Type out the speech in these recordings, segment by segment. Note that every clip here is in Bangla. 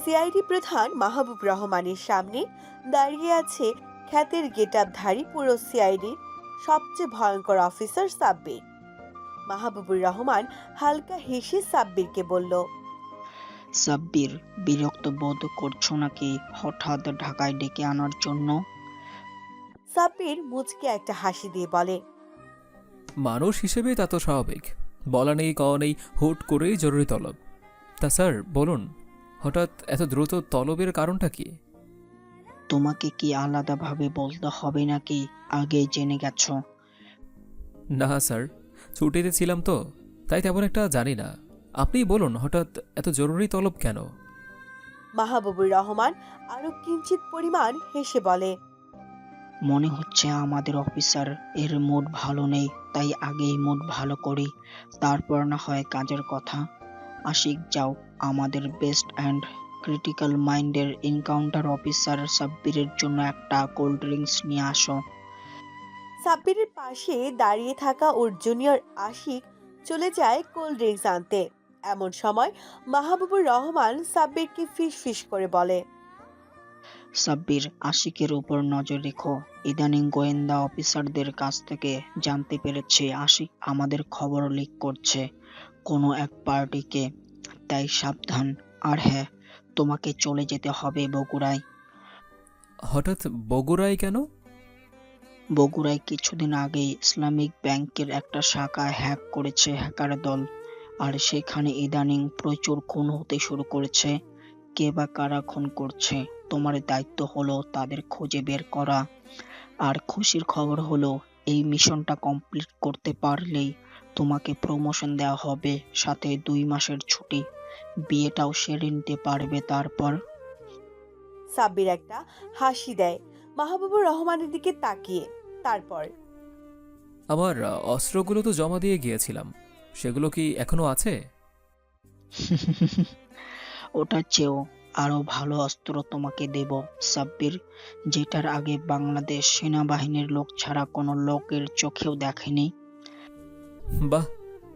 সিআইডি প্রধান মাহবুব রহমানের সামনে দাঁড়িয়ে আছে খ্যাতের গেটআপধারী পুরো সিআইডির সবচেয়ে ভয়ঙ্কর অফিসার সাব্বির। মাহবুবুর রহমান হালকা হেসে সাব্বিরকে বলল, সাব্বির, বিরক্ত বোধ করছো নাকি হঠাৎ ঢাকায় ডেকে আনার জন্য? সাব্বির মুচকে একটা হাসি দিয়ে বলে, মানুষ হিসেবে তা তো স্বাভাবিক, বলা নেই কওয়া নেই, হুট করেই জরুরি তলব। তা স্যার বলুন, হঠাৎ এত দ্রুত তলবের কারণটা কি? তোমাকে কি আলাদাভাবে বলতে হবে নাকি আগেই জেনে গেছো? না স্যার, ছুটিতে ছিলাম তো, তাই তেমন একটা জানি না। আপনিই বলুন, হঠাৎ এত জরুরি তলব কেন? মাহবুবুর রহমান আরো কিঞ্চিত পরিমাণ হেসে বলে, মনে হচ্ছে আমাদের অফিসার এর মুড ভালো নেই, তাই আগেই মুড ভালো করি, তারপর না হয় কাজের কথা। আশিক, যাও আমাদের বেস্ট অ্যান্ড ক্রিটিক্যাল মাইন্ডের এনকাউন্টার অফিসার সাব্বিরের জন্য একটা কোল্ড ড্রিঙ্কস নিয়ে আসো। সাব্বিরের পাশে দাঁড়িয়ে থাকা ওর জুনিয়র আশিক চলে যায় কোল্ড ড্রিঙ্কস আনতে। এমন সময় মাহবুবুর রহমান সাব্বিরকে ফিস ফিস করে বলে, সাব্বির, আশিকের উপর নজর রেখো। ইদানিং গোয়েন্দা অফিসারদের কাছ থেকে জানতে পেরেছি আশিক আমাদের খবর লিক করছে কোনো এক পার্টিকে, তাই সাবধান। আর হ্যাঁ, তোমাকে চলে যেতে হবে বগুড়ায়। হঠাৎ বগুড়ায় কেন? বগুড়ায় কিছুদিন আগেই ইসলামিক ব্যাংকের একটা শাখা হ্যাক করেছে হ্যাকার দল, আর সেখানে ইদানিং প্রচুর খুন হতে শুরু করেছে। কে বা কারা খুন করছে, তোমার দায়িত্ব হলো তাদের খুঁজে বের করা। আর খুশির খবর হলো, এই মিশনটা কমপ্লিট করতে পারলেই তোমাকে প্রমোশন দেওয়া হবে, সাথে 2 মাসের ছুটি। বিয়েটাও সেরে নিতে পারবে তারপর। সাব্বির একটা হাসি দেয় মাহবুবুর রহমানের দিকে তাকিয়ে। তারপর, আমার অস্ত্রগুলো তো জমা দিয়ে গিয়েছিলাম, সেগুলো কি এখনো আছে? ওটার চেয়েও আরো ভালো অস্ত্র তোমাকে দেব সাব্বির, যেটার আগে বাংলাদেশ সেনাবাহিনীর লোক ছাড়া কোনো লোকের চোখেও দেখেনি। বাহ,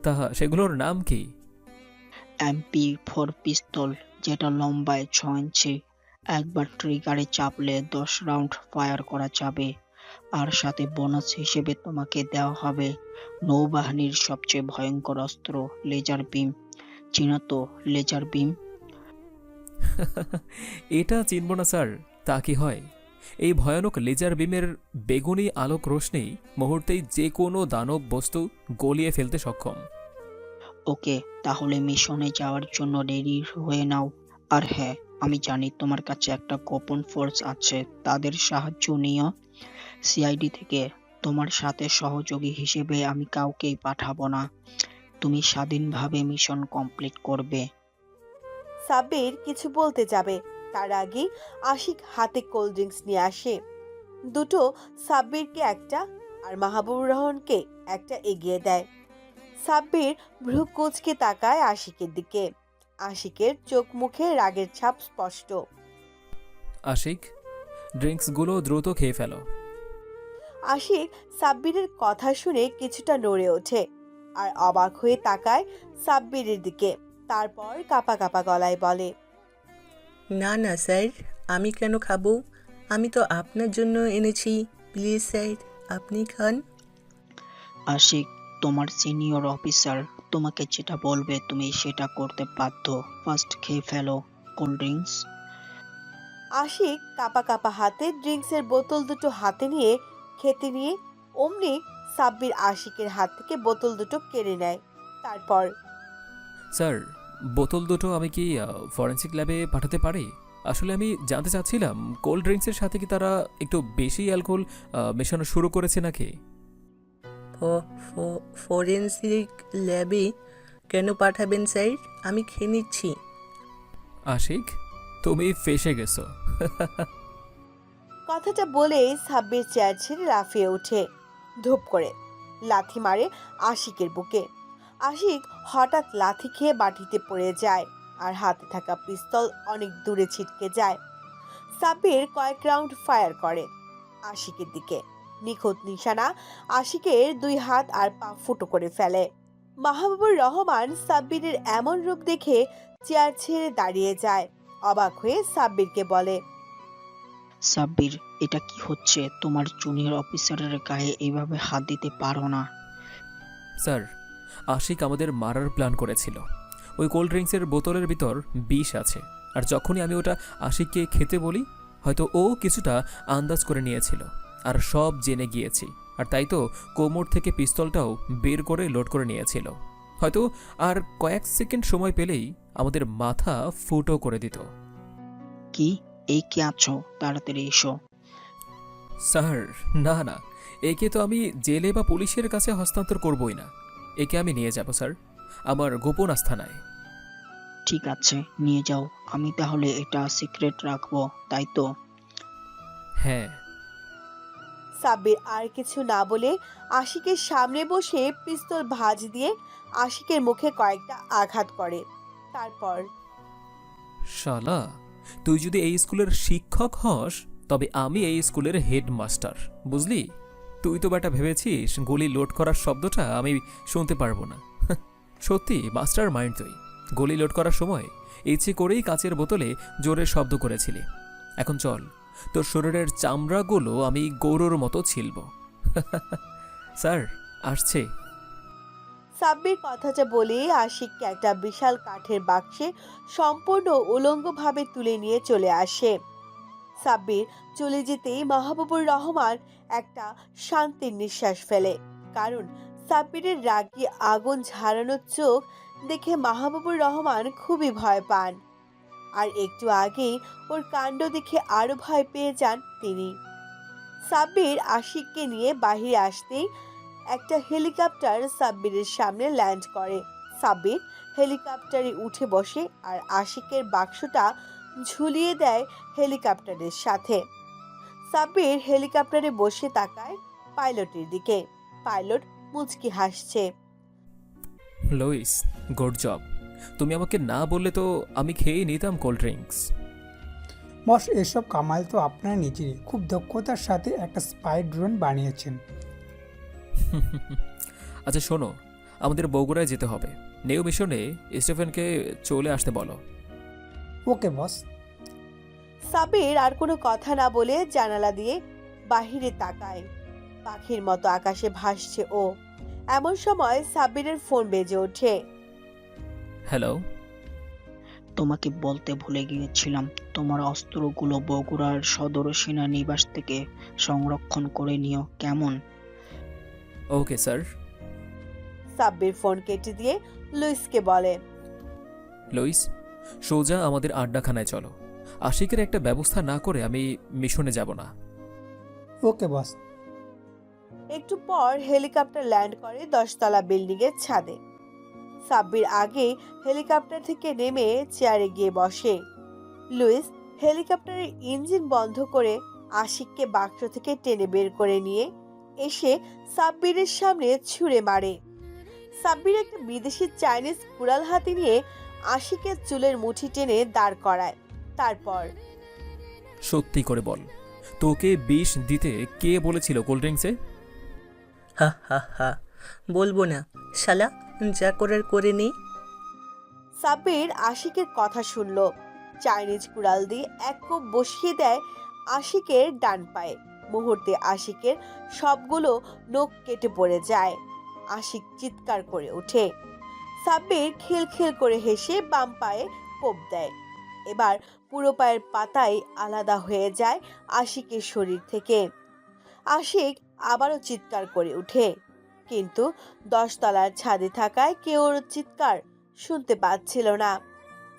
তা সেগুলোর নাম কি? MP4 পিস্তল, যেটা লম্বায় 6 ইঞ্চি। একবার ট্রিগারে চাপলে 10 রাউন্ড ফায়ার করা যাবে। আর সাথে বোনাস হিসেবে তোমাকে দেওয়া হবে নৌবাহিনীর সবচেয়ে ভয়ঙ্কর অস্ত্র, লেজার বিম। চিনো তো লেজার বিম? এটা চিনব না স্যার, তা কি হয়? এই ভয়ানক লেজার বিমের বেগুনি আলোক রোশনি মুহূর্তেই যে কোনো দানব বস্তু গলিয়ে ফেলতে সক্ষম। ওকে, তাহলে মিশনে যাওয়ার জন্য রেডি হয়ে নাও। আর হ্যাঁ, আমি জানি তোমার কাছে একটা গোপন ফোর্স আছে, তাদের সাহায্য নিও। সিআইডি থেকে তোমার সাথে সহযোগী হিসেবে আমি কাউকেই পাঠাবো না। তুমি স্বাধীনভাবে মিশন কমপ্লিট করবে। সাব্বির কিছু বলতে যাবে, তার আগেই আশিক হাতে কোল্ড ড্রিঙ্কস নিয়ে আসে। দুটো সাব্বিরকে একটা আর মাহবুবুর রহমানকে একটা এগিয়ে দেয়। সাব্বির ভ্রু কুঁচকে তাকায় আশিকের দিকে। আশিকের চোখ মুখে রাগের ছাপ স্পষ্ট। আশিক, ড্রিঙ্কসগুলো দ্রুত খেয়ে ফেলো। আশিক সাব্বিরের কথা শুনে কিছুটা নড়ে ওঠে আর অবাক হয়ে তাকায় সাব্বিরের দিকে। তারপর কাপা কাপা গলায় বলে, না না স্যার, আমি কেন খাবো? আমি তো আপনার জন্য এনেছি। প্লিজ স্যার, আপনি খান। আশিক, তোমার সিনিয়র অফিসার তোমাকে যেটা বলবে তুমি সেটা করতে বাধ্য। ফার্স্ট খেয়ে ফেলো কোল্ড ড্রিঙ্কস। আশিক কাপা কাপা হাতে ড্রিঙ্কসের বোতল দুটো হাতে নিয়ে খেতে নিয়ে অমনি সাব্বির আশিকের হাত থেকে বোতল দুটো কেড়ে নেয়। তারপর, স্যার, বোতল দুটো আমি কি ফরেন্সিক ল্যাবে পাঠাতে পারি? আসলে আমি জানতে চাচ্ছিলাম কোল্ড ড্রিঙ্কসের সাথে কি তারা একটু বেশি অ্যালকোহল মেশানো শুরু করেছে নাকি? ফরেন্সিক ল্যাবে কেন পাঠাবেন স্যার? আমি খেয়ে নিচ্ছি। আশিক, তুমি ফেঁসে গেছো। কথাটা বলেই সাব্বির চেয়ার ছেড়ে লাফিয়ে ওঠে। ধূপ করে লাথি মারে আশিকের বুকে। আশিক হঠাৎ লাথি খেয়ে মাটিতে পড়ে যায় আর হাতে থাকা পিস্তল অনেক দূরে ছিটকে যায়। সাব্বির কয়েক রাউন্ড ফায়ার করে আশিকের দিকে। নিখুঁত নিশানা আশিকের 2 হাত আর পা ফুটো করে ফেলে। মাহবুবুর রহমান সাব্বিরের এমন রূপ দেখে চেয়ার ছেড়ে দাঁড়িয়ে যায়। অবাক হয়ে সাব্বিরকে বলে, সাব্বির, এটা কি হচ্ছে? তোমার জুনিয়র অফিসারের গায়ে এইভাবে হাত দিতে পারো না। স্যার, আশিক আমাদের মারার প্ল্যান করেছিল। ওই কোল্ড ড্রিঙ্কসের বোতলের ভিতর বিষ আছে, আর যখনই আমি ওটা আশিককে খেতে বলি, হয়তো ও কিছুটা আন্দাজ করে নিয়েছিল আর সব জেনে গিয়েছি। আর তাই তো কোমর থেকে পিস্তলটাও বের করে লোড করে নিয়েছিল। হয়তো আর কয়েক সেকেন্ড সময় পেলেই আমাদের মাথা ফুটো করে দিত। কি, এই কে আছো? তাড়াতাড়ি এসো। স্যার, না না, একে তো আমি জেলে বা পুলিশের কাছে হস্তান্তর করবই না। একে আমি নিয়ে যাব স্যার, আমার গোপন আস্থানায়। ঠিক আছে, নিয়ে যাও। আমি তাহলে এটা সিক্রেট রাখবো, তাই তো? হ্যাঁ। সাব্বির আর কিছু না বলে আশিকের সামনে বসে পিস্তল ভাঁজ দিয়ে আশিকের মুখে কয়েকটা আঘাত করে। তারপর, শালা, তুই যদি এই স্কুলের শিক্ষক হস, তবে আমি এই স্কুলের হেডমাস্টার, বুঝলি? তুই তো বেটা ভেবেছিস গুলি লোড করার শব্দটা আমি শুনতে পারবো না। সত্যি মাস্টার মাইন্ড তুই। গুলি লোড করার সময় ইচ্ছে করেই কাচের বোতলে জোরে শব্দ করেছিলি। এখন চল, তোর শরীরের চামড়াগুলো আমি গৌরর মতো ছিলব। স্যার, আসছে। সাব্বির কথাটা বলে আশিককে একটা বিশাল কাঠের বাক্সে সম্পূর্ণ উলঙ্গভাবে তুলে নিয়ে চলে আসে। সাব্বির চলে যেতেই মাহবুবুর রহমান একটা শান্তির নিঃশ্বাস ফেলে, কারণ সাব্বিরের রাগী আগুন ঝাড়ানো চোখ দেখে মাহবুবুর রহমান খুবই ভয় পান। আর একটু আগেই ওর কাণ্ড দেখে আরো ভয় পেয়ে যান তিনি। সাব্বির আশিককে নিয়ে বাহিরে আসতেই একটা হেলিকপ্টার সাব্বিরের সামনে ল্যান্ড করে। সাব্বির হেলিকপ্টারে উঠে বসে আর আশিকের বাক্সটা ঝুলিয়ে দেয় হেলিকপ্টারের সাথে। সাব্বির হেলিকপ্টারে বসে তাকায় পাইলটের দিকে। পাইলট মুচকি হাসছে। Louis, good job. তুমি আমাকে না বললে তো আমি খেয়ে নিতাম কোল্ড ড্রিঙ্কস। বস, এসব কামাল তো আপনার নিজেরই। খুব দক্ষতার সাথে একটা স্পাই ড্রোন বানিয়েছেন। আচ্ছা শোনো, আমাদের বগুড়ায় যেতে হবে। নিউ মিশনে স্টিফেনকে চলে আসতে বলো। ওকে বস। সাব্বির আর কোনো কথা না বলে জানালা দিয়ে বাহিরে তাকায়। পাখির মতো আকাশে ভাসছে ও। এমন সময় সাব্বিরের ফোন বেজে ওঠে। হ্যালো। তোমাকে বলতে ভুলে গিয়েছিলাম, তোমার অস্ত্রগুলো বগুড়ার সদর সেনানিবাস থেকে সংরক্ষণ করে নিও, কেমন? Okay sir. সাব্বির ফোন কেটে দিয়ে লুইসকে বলে, লুইস, সোজা আমাদের আড্ডাখানায় চলো। আশিকের একটা ব্যবস্থা না করে আমি মিশনে যাব না। ওকে বস। একটু পর হেলিকপ্টার ল্যান্ড করে 10 তলা বিল্ডিং এর ছাদে। সাব্বির আগে হেলিকপ্টার থেকে নেমে চেয়ারে গিয়ে বসে। লুইস হেলিকপ্টারের ইঞ্জিন বন্ধ করে আশিককে বাক্স থেকে টেনে বের করে নিয়ে এসে সাব্বিরের সামনে ছুঁড়ে মারে। সাব্বির একটা বিদেশি চাইনিজ কুড়াল হাতে নিয়ে আশিকের চুলের মুঠি টেনে দাঁড় করায়। তারপর, সত্যি করে বল, তোকে বিষ দিতে কে বলেছিল কোল্ড ড্রিঙ্কসে? হা হা হা, বলবো না শালা, যা করার করে নেই। সাব্বির আশিকের কথা শুনল। চাইনিজ কুড়াল দিয়ে এক কোপ বসিয়ে দেয় আশিকের ডান পায়ে। মুহূর্তে আশিকের সবগুলো নখ কেটে পড়ে যায়। আশিক চিৎকার করে ওঠে। সাব্বির খিলখিল করে হেসে বাম পায়ে কোপ দেয়। এবার পুরো পায়ের পাতাই আলাদা হয়ে যায় আশিকের শরীর থেকে। আশিক আবারও চিৎকার করে ওঠে, কিন্তু 10 তলার ছাদে থাকায় কেউ ওর চিৎকার শুনতে পাচ্ছিল না।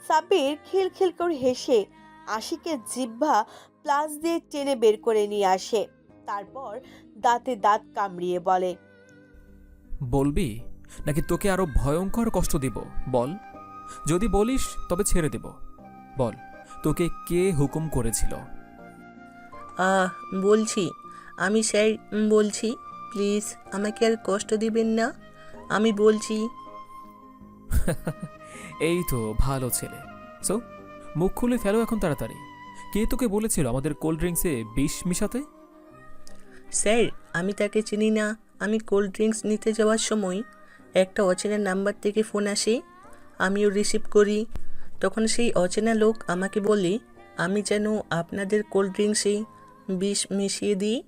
সাব্বির খিলখিল করে হেসে আশিকের জিহ্বা প্লাস দিয়ে টেনে বের করে নিয়ে আসে। তারপর দাঁতে দাঁত কামড়িয়ে বলে, বলবি নাকি তোকে আরো ভয়ঙ্কর কষ্ট দিব? বল। যদি বলিস তবে ছেড়ে দেব। বল, তোকে কে হুকুম করেছিল? বলছি, আমি স্যার বলছি, প্লিজ আমাকে আর কষ্ট দিবেন না, আমি বলছি। এই তো ভালো ছেলে। সো মুখ খুলে ফেলো এখন তাড়াতাড়ি। কে তোকে বলেছিল আমাদের কোল্ড ড্রিঙ্কসে বিষ মিশাতে? স্যার, আমি তাকে চিনি না। আমি কোল্ড ড্রিঙ্কস নিতে যাওয়ার সময় একটা অচেনা নাম্বার থেকে ফোন আসে, আমিও রিসিভ করি। তখন সেই অচেনা লোক আমাকে বলে আমি যেন আপনাদের কোল্ড ড্রিঙ্কসে বিষ মিশিয়ে দিই,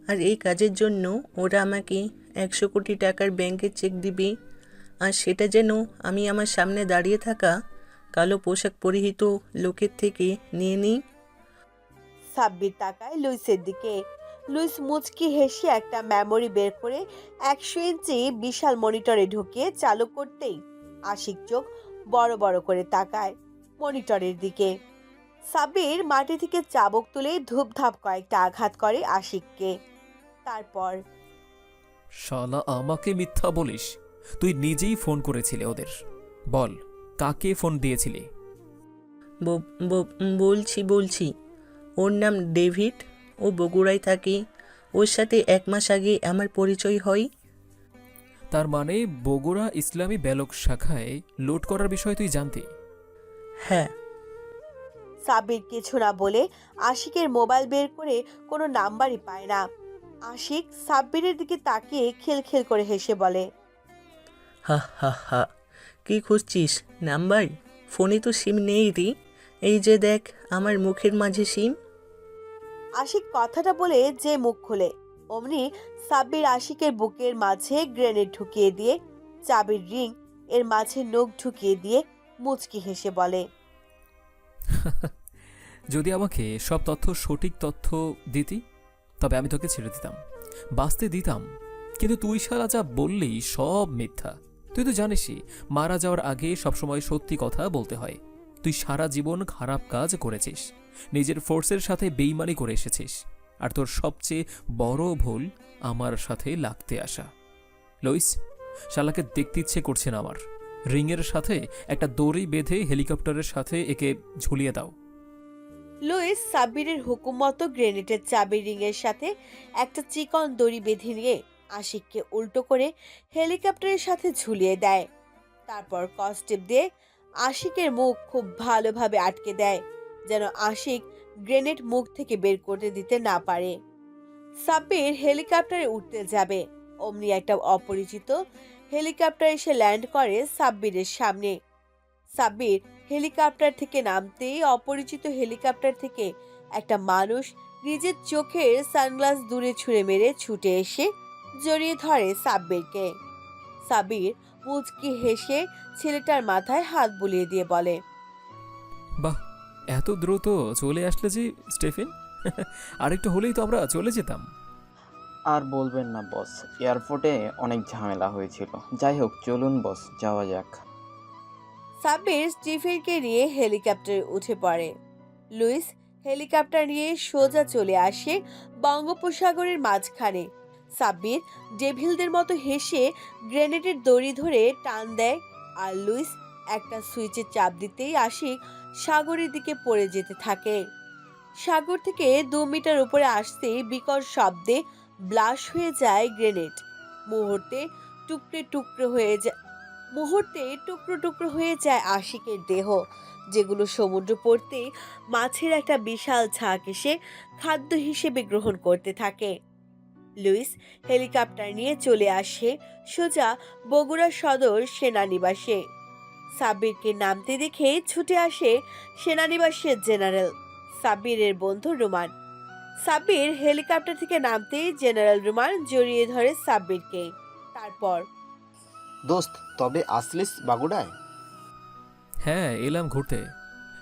আর এই কাজের জন্য ওরা আমাকে 100 কোটি টাকার ব্যাংকের চেক দিবে, আর সেটা যেন আমি আমার সামনে দাঁড়িয়ে থাকা কালো পোশাক পরিহিত লোকের থেকে নিয়ে নিই। সাব্বির তাকায় লুইসের দিকে। লুইস মুচকি হেসে একটা মেমোরি বের করে 100 ইঞ্চি বিশাল মনিটরে ঢুকিয়ে চালু করতেই আশিক চোখ বড় বড় করে তাকায় মনিটরের দিকে। সাব্বির মাটি থেকে চাবুক তুলে ধূপধাপ কয়েকটা আঘাত করে আশিককে। তারপর শালা আমাকে মিথ্যা বলিস? তুই নিজেই ফোন করেছিলে ওদের। বল, কাকে ফোন দিয়েছিলি? বলছি ওর নাম ডেভিড, ও বগুড়ায় থাকে। ওর সাথে 1 মাস আগে আমার পরিচয় হয়। তার মানে বগুড়া ইসলামী ব্যালক শাখায় লোড করার বিষয় তুই জানতি? হ্যাঁ। সাব্বির কিছু না বলে আশিকের মোবাইল বের করে কোনো নাম্বারই পায় না। আশিক সাব্বিরের দিকে তাকিয়ে খিলখিল করে হেসে বলে, হা হা হা, কি খুঁজছিস নাম্বার? ফোনে তো সিম নেই রে, এই যে দেখ আমার মুখের মাঝে সিম। আশিক কথাটা বলে যে মুখ খুলে অমনি সাব্বির আশিকের বুকের মাঝে গ্রেনেড ঢুকিয়ে দিয়ে চাবির রিং এর মাঝে নখ ঢুকিয়ে দিয়ে মুচকি হেসে বলে, যদি আমাকে সব সঠিক তথ্য দিতি তবে আমি তোকে ছেড়ে দিতাম, বাঁচতে দিতাম। কিন্তু তুই শালা যা বললি সব মিথ্যা। তুই তো জানিসই মারা যাওয়ার আগে সবসময় সত্যি কথা বলতে হয়। তুই সারা জীবন খারাপ কাজ করেছিস, নিজের ফোর্সের সাথে বেইমানি করে এসেছিস, আর তোর সবচেয়ে বড় ভুল আমার সাথে লাগতে আসা। লুইস, শালাকে দেখতে ইচ্ছে করছে না আমার। রিংয়ের সাথে একটা দড়ি বেঁধে হেলিকপ্টারের সাথে একে ঝুলিয়ে দাও। লুইস সাব্বিরের হুকুম মতো গ্রেনেডের চাবি রিং এর সাথে একটা চিকন দড়ি বেঁধে নিয়ে আশিককে উল্টো করে হেলিকপ্টারের সাথে ঝুলিয়ে দেয়। তারপর কস্টেপ দিয়ে আশিকের মুখ খুব ভালোভাবে আটকে দেয়, যেন আশিক গ্রেনেড মুখ থেকে বের করতে দিতে না পারে। সাব্বির হেলিকপ্টারে উঠতে যাবে, অমনি একটা অপরিচিত হেলিকপ্টার এসে ল্যান্ড করে সাব্বিরের সামনে। সাব্বির হেলিকপ্টার থেকে নামতেই অপরিচিত হেলিকপ্টার থেকে একটা মানুষ নিজের চোখের সানগ্লাস দূরে ছুঁড়ে মেরে ছুটে এসে জড়িয়ে ধরে সাব্বিরকে। সাব্বির মুচকি হেসে ছেলেটার মাথায় হাত বুলিয়ে দিয়ে বলে, বাহ, এত দ্রুত চলে আসলে যে স্টেফেন। আরেকটু হলেই তো আমরা চলে যেতাম। আর বলবেন না বস, এয়ারপোর্টে অনেক ঝামেলা হয়েছিল। যাই হোক, চলুন বস, যাওয়া যাক। সাব্বির স্টিফেনকে নিয়ে হেলিকপ্টারে উঠে পড়ে। লুইস হেলিকপ্টার নিয়ে সোজা চলে আসে বঙ্গোপসাগরের মাঝখানে। সাব্বির ডেভিলদের মতো হেসে গ্রেনেডের দড়ি ধরে টান দেয়, আর লুইস একটা সুইচে চাপ দিতেই আশিক সাগরের দিকে পড়ে যেতে থাকে। সাগর থেকে 2 মিটার উপরে আসতে বিকট শব্দে ব্লাশ হয়ে যায় গ্রেনেড। মুহূর্তে টুকরো টুকরো হয়ে যায় আশিকের দেহ, যেগুলো সমুদ্র পড়তে মাছের একটা বিশাল ঝাঁক এসে খাদ্য হিসেবে গ্রহণ করতে থাকে। লুইস হেলিকপ্টার নিয়ে চলে আসে সোজা বগুড়া সদর সেনানিবাসে। সাব্বিরকে নামতে দেখে ছুটে আসে সেনানিবাসের জেনারেল, সাব্বিরের বন্ধু রুমান। সাব্বির হেলিকপ্টার থেকে নামতেই জেনারেল রুমান জড়িয়ে ধরে সাব্বিরকে। তারপর, দোস্ত, তবে আসলিস বাগুড়ায়? হ্যাঁ, এলাম ঘুরতে।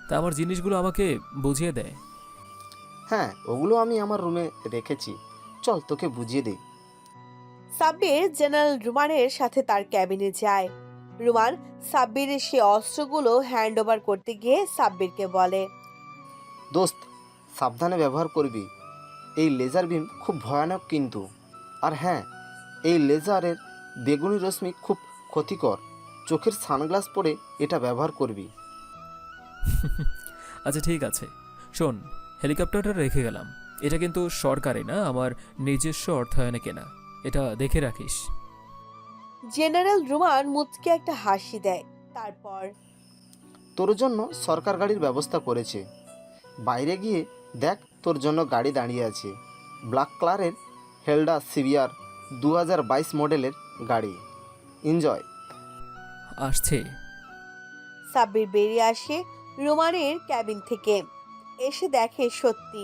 তা আমার জিনিসগুলো আমাকে বুঝিয়ে দেয়। হ্যাঁ, ওগুলো আমি আমার রুমে রেখেছি, চল তোকে বুঝিয়ে দিই। সাব্বির জেনারেল রুমানের সাথে তার ক্যাবিনে যায়। রুমান সাব্বিরের সে অস্ত্রগুলো হ্যান্ড ওভার করতে গিয়ে সাব্বিরকে বলে, দোস্ত, সাবধানে ব্যবহার করবি। এই লেজার বিম খুব ভয়ানক কিন্তু। আর হ্যাঁ, এই লেজারের বেগুনি রশ্মি খুব ক্ষতিকর। চোখের সানগ্লাস পরে এটা ব্যবহার করবি। আচ্ছা ঠিক আছে, শোন, হেলিকপ্টারটা রেখে গেলাম। এটা কিন্তু সরকারি না, আমার নিজস্ব অর্থায়নে কেনা। এটা দেখে রাখিস। জেনারেল রুমান মুচকে একটা হাসি দেয়। তারপর, তোর জন্য সরকার গাড়ির ব্যবস্থা করেছে। বাইরে গিয়ে দেখ, তোর জন্য গাড়ি দাঁড়িয়ে আছে। ব্ল্যাক কালারের হেলডা সিভিয়ার 2022 মডেলের গাড়ি। এনজয়। আসছে। সাব্বির বেরিয়ে আসে রোমানের ক্যাবিন থেকে। এসে দেখে সত্যি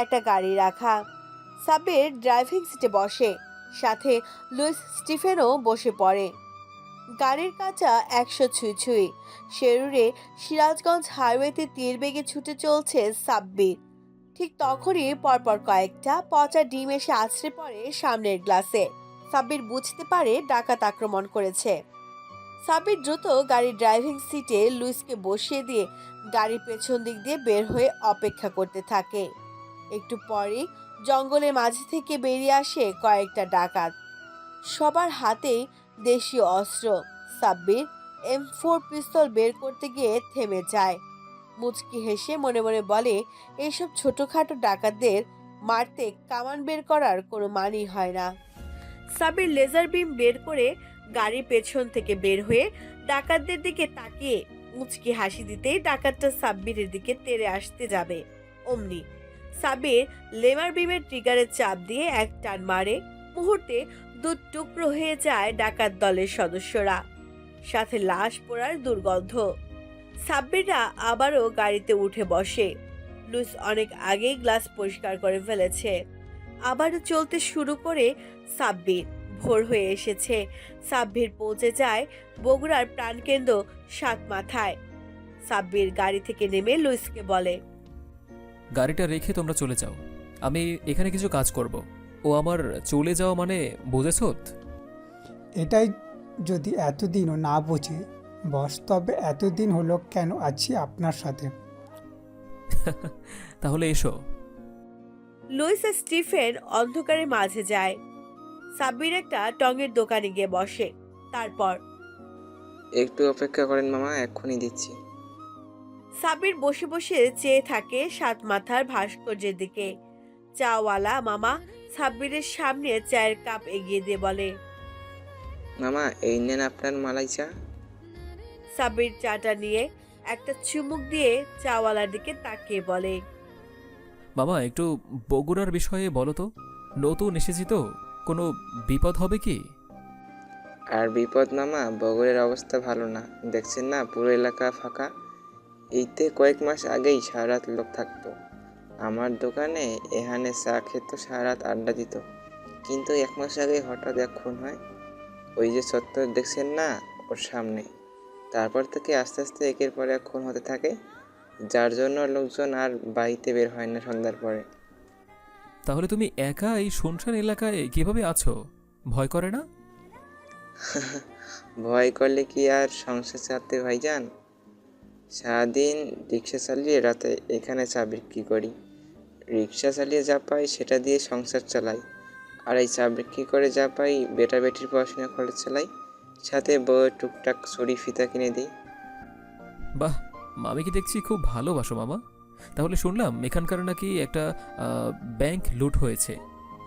একটা গাড়ি রাখা। সাব্বির ড্রাইভিং সিটে বসে, সাথে লুইস স্টিফেনও বসে পড়ে। গাড়ির কাঁচা 100 ছুঁই ছুঁই। শেরুরে সিরাজগঞ্জ হাইওয়েতে তীর বেগে ছুটে চলছে সাব্বির। ঠিক তখনই পরপর কয়েকটা পচা ডিম এসে আছড়ে পড়ে সামনের গ্লাসে। সাব্বির বুঝতে পারে ডাকাত আক্রমণ করেছে। সাব্বির দ্রুত গাড়ির ড্রাইভিং সিটে লুইসকে বসিয়ে দিয়ে গাড়ির পেছন দিক দিয়ে বের হয়ে অপেক্ষা করতে থাকে। একটু পরে জঙ্গলের মাঝে থেকে বেরিয়ে আসে কয়েকটা ডাকাত। সবার হাতেই দেশীয় অস্ত্র। সাব্বির M4 পিস্তল বের করতে গিয়ে থেমে যায়। মুচকি হেসে মনে মনে বলে, এইসব ছোটখাটো ডাকাতদের মারতে কামান বের করার কোনো মানেই হয় না। সাব্বির লেজার বিম বের করে গাড়ির পেছন থেকে বের হয়ে ডাকাতদের দিকে তাকিয়ে মুচকি হাসি দিতেই ডাকাতটা সাব্বিরের দিকে তেড়ে আসতে যাবে। অমনি সাব্বির লেজার বিমের ট্রিগারের চাপ দিয়ে এক টান মারে। মুহূর্তে দু টুকরো হয়ে যায় ডাকাত দলের সদস্যরা, সাথে লাশ পোড়ার দুর্গন্ধ। সাব্বিররা আবারও গাড়িতে উঠে বসে। লুইস অনেক আগেই গ্লাস পরিষ্কার করে ফেলেছে। আবারও চলতে শুরু করে সাব্বির। ভোর হয়ে এসেছে। সাব্বির পৌঁছে যায় বগুড়ার প্রাণকেন্দ্র সাতমাথায়। সাব্বির গাড়ি থেকে নেমে লুইসকে বলে, গাড়িটা রেখে তোমরা চলে যাও, আমি এখানে কিছু কাজ করব। ও আমার চলে যাওয়া মানে বুঝেছ? এটাই যদি এতদিনও না বোঝে বস, তবে এতদিন হলো কেন আছি আপনার সাথে? তাহলে এসো। লুইস আর স্টিফেন অন্ধকারের মাঝে যায়। সাব্বির একটা টঙের দোকানে গিয়ে বসে। তারপর, একটু অপেক্ষা করেন মামা, এক্ষুনি দিচ্ছি। সাব্বির বসে বসে চেয়ে থাকে সাত মাথার ভাস্কর্যের দিকে। চাওয়ালা মামা সাব্বিরের সামনে চায়ের কাপ এগিয়ে দিয়ে বলে, মামা এই নেন আপনার মালাই চা। সাব্বির চাটা নিয়ে একটা চুমুক দিয়ে চাওয়ালার দিকে তাকিয়ে বলে, মামা একটু বগুড়ার বিষয়ে বলো তো, নতুন এসেছি তো, কোনো বিপদ হবে কি? আর বিপদ মামা, বগুড়ের অবস্থা ভালো না, দেখছেন না পুরো এলাকা ফাঁকা। এইতে কয়েক মাস আগেই সারা রাত লোক থাকতো আমার দোকানে, এখানে চা খেত, সারা রাত আড্ডা দিত। কিন্তু 1 মাস আগে হঠাৎ এক খুন হয়, ওই যে চত্বর দেখছেন না ওর সামনে। তারপর থেকে আস্তে আস্তে একের পর এক খুন হতে থাকে, যার জন্য লোকজন আর বাড়িতে বের হয় না সন্ধ্যার পরে। তাহলে তুমি একা এই শুনশান এলাকায় কিভাবে আছো? ভয় করে না? ভয় করলে কি আর সংসার চালাতে ভাইজান? সারাদিন রিক্সা চালিয়ে রাতে এখানে চা বিক্রি করি। রিক্সা চালিয়ে যা পাই সেটা দিয়ে সংসার চালাই, আর এই চা বিক্রি করে যা পাই বেটা বেটির পড়াশোনা খরচ চালাই, সাথে বউয়ের টুকটাক ছড়ি ফিতা কিনে দিই। বাহ, মামিকে দেখছি খুব ভালোবাসো মামা। তাহলে শুনলাম এখানকার নাকি একটা ব্যাংক লুট হয়েছে।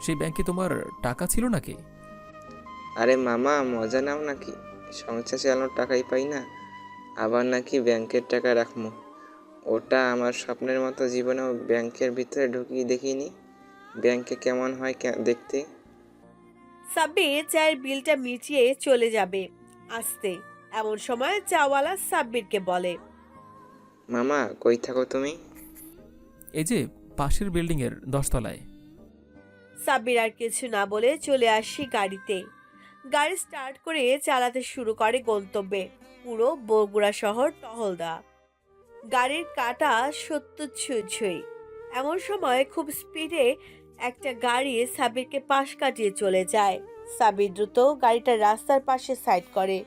সেই ব্যাংকে তোমার টাকা ছিল নাকি? আরে মামা মজা নাও নাকি, সংসার চালানোর টাকাই পাই না, আবার নাকি ব্যাংকের টাকা রাখবো। ওটা আমার স্বপ্নের মতো, জীবনেও ব্যাংকের ভিতরে ঢুকিয়ে দেখিনি ব্যাংকে কেমন হয় দেখতে। সাব্বির চায়ের বিলটা মিটিয়ে চলে যাবে আসতে। এমন সময় চাওয়ালা সাব্বিরকে বলে, মামা কই থাকো তুমি? এই যে পাশের বিল্ডিংয়ের 10 তলায়। সাব্বির আর কিছু না বলে চলে আসি গাড়িতে। গাড়ি স্টার্ট করে চালাতে শুরু করে গন্তব্যে। পুরো বগুড়া শহর টহল দেওয়া। গাড়ির কাঁটা 70 ছুঁই ছুঁই। এমন সময় খুব স্পিডে একটা গাড়ি সাব্বিরকে পাশ কাটিয়ে চলে যায়। সাব্বির দ্রুত গাড়িটা রাস্তার পাশে সাইড করে।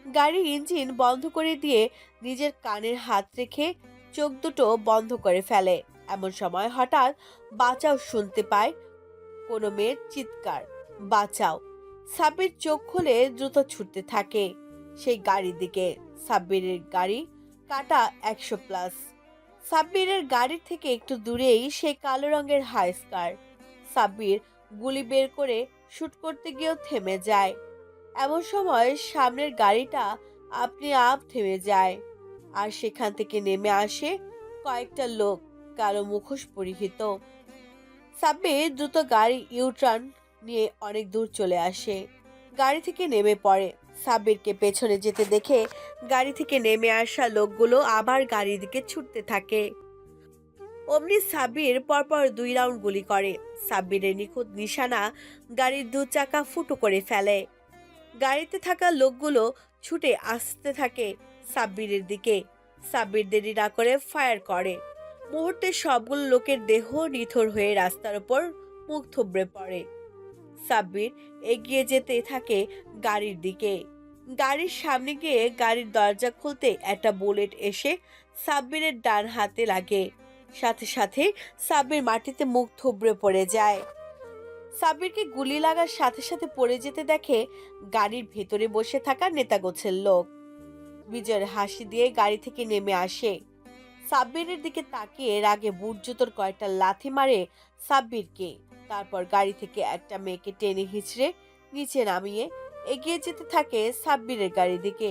গাড়ির ইঞ্জিন বন্ধ করে দিয়ে নিজের কানের হাত রেখে চোখ দুটো বন্ধ করে ফেলে। এমন সময় হঠাৎ বাঁচাও শুনতে পায় কোনো মেয়ের চিৎকার, বাঁচাও। সাব্বির চোখ খুলে দ্রুত ছুটতে থাকে সেই গাড়ির দিকে। সাব্বিরের গাড়ি কাটা 100+। সাব্বিরের গাড়ির থেকে একটু দূরেই সেই কালো রঙের হাই স্কার। সাব্বির গুলি বের করে শুট করতে গিয়েও থেমে যায়। এমন সময় সামনের গাড়িটা আপনি আপ থেমে যায়, আর সেখান থেকে নেমে আসে কয়েকটা লোক, কালো মুখোশ পরিহিত। সাব্বির দ্রুত গাড়ি ইউটার্ন নিয়ে অনেক দূর চলে আসে। গাড়ি থেকে নেমে পড়ে। সাব্বিরকে পেছনে যেতে দেখে গাড়ি থেকে নেমে আসা লোকগুলো আবার গাড়ির দিকে ছুটতে থাকে। অমনি সাব্বির পরপর 2 রাউন্ড গুলি করে। সাব্বিরের নিখুঁত নিশানা গাড়ির 2 চাকা ফুটো করে ফেলে। গাড়িতে থাকা লোকগুলো ছুটে আসতে থাকে সাব্বিরের দিকে। সাব্বির দেরি না করে ফায়ার করে। মুহূর্তে সবগুলো লোকের দেহ নিথর হয়ে রাস্তার উপর মুখ থুবড়ে পড়ে। সাব্বির এগিয়ে যেতে থাকে গাড়ির দিকে। গাড়ির সামনে গিয়ে গাড়ির দরজা খুলতে একটা বুলেট এসে সাব্বিরের ডান হাতে লাগে। সাথে সাথে সাব্বির মাটিতে মুখ থুবড়ে পড়ে যায়। সাব্বিরকে গুলি লাগার সাথে সাথে পড়ে যেতে দেখে গাড়ির ভেতরে বসে থাকা নেতাগোছের লোক। বিজয়ের হাসি দিয়ে গাড়ি থেকে নেমে আসে। সাব্বিরের দিকে তাকিয়ে রাগে বুট জুতোর কয়েকটা লাথি মারে সাব্বিরকে। তারপর গাড়ি থেকে একটা মেয়েকে টেনে হিঁচড়ে নিচে নামিয়ে এগিয়ে যেতে থাকে সাব্বিরের গাড়ির দিকে।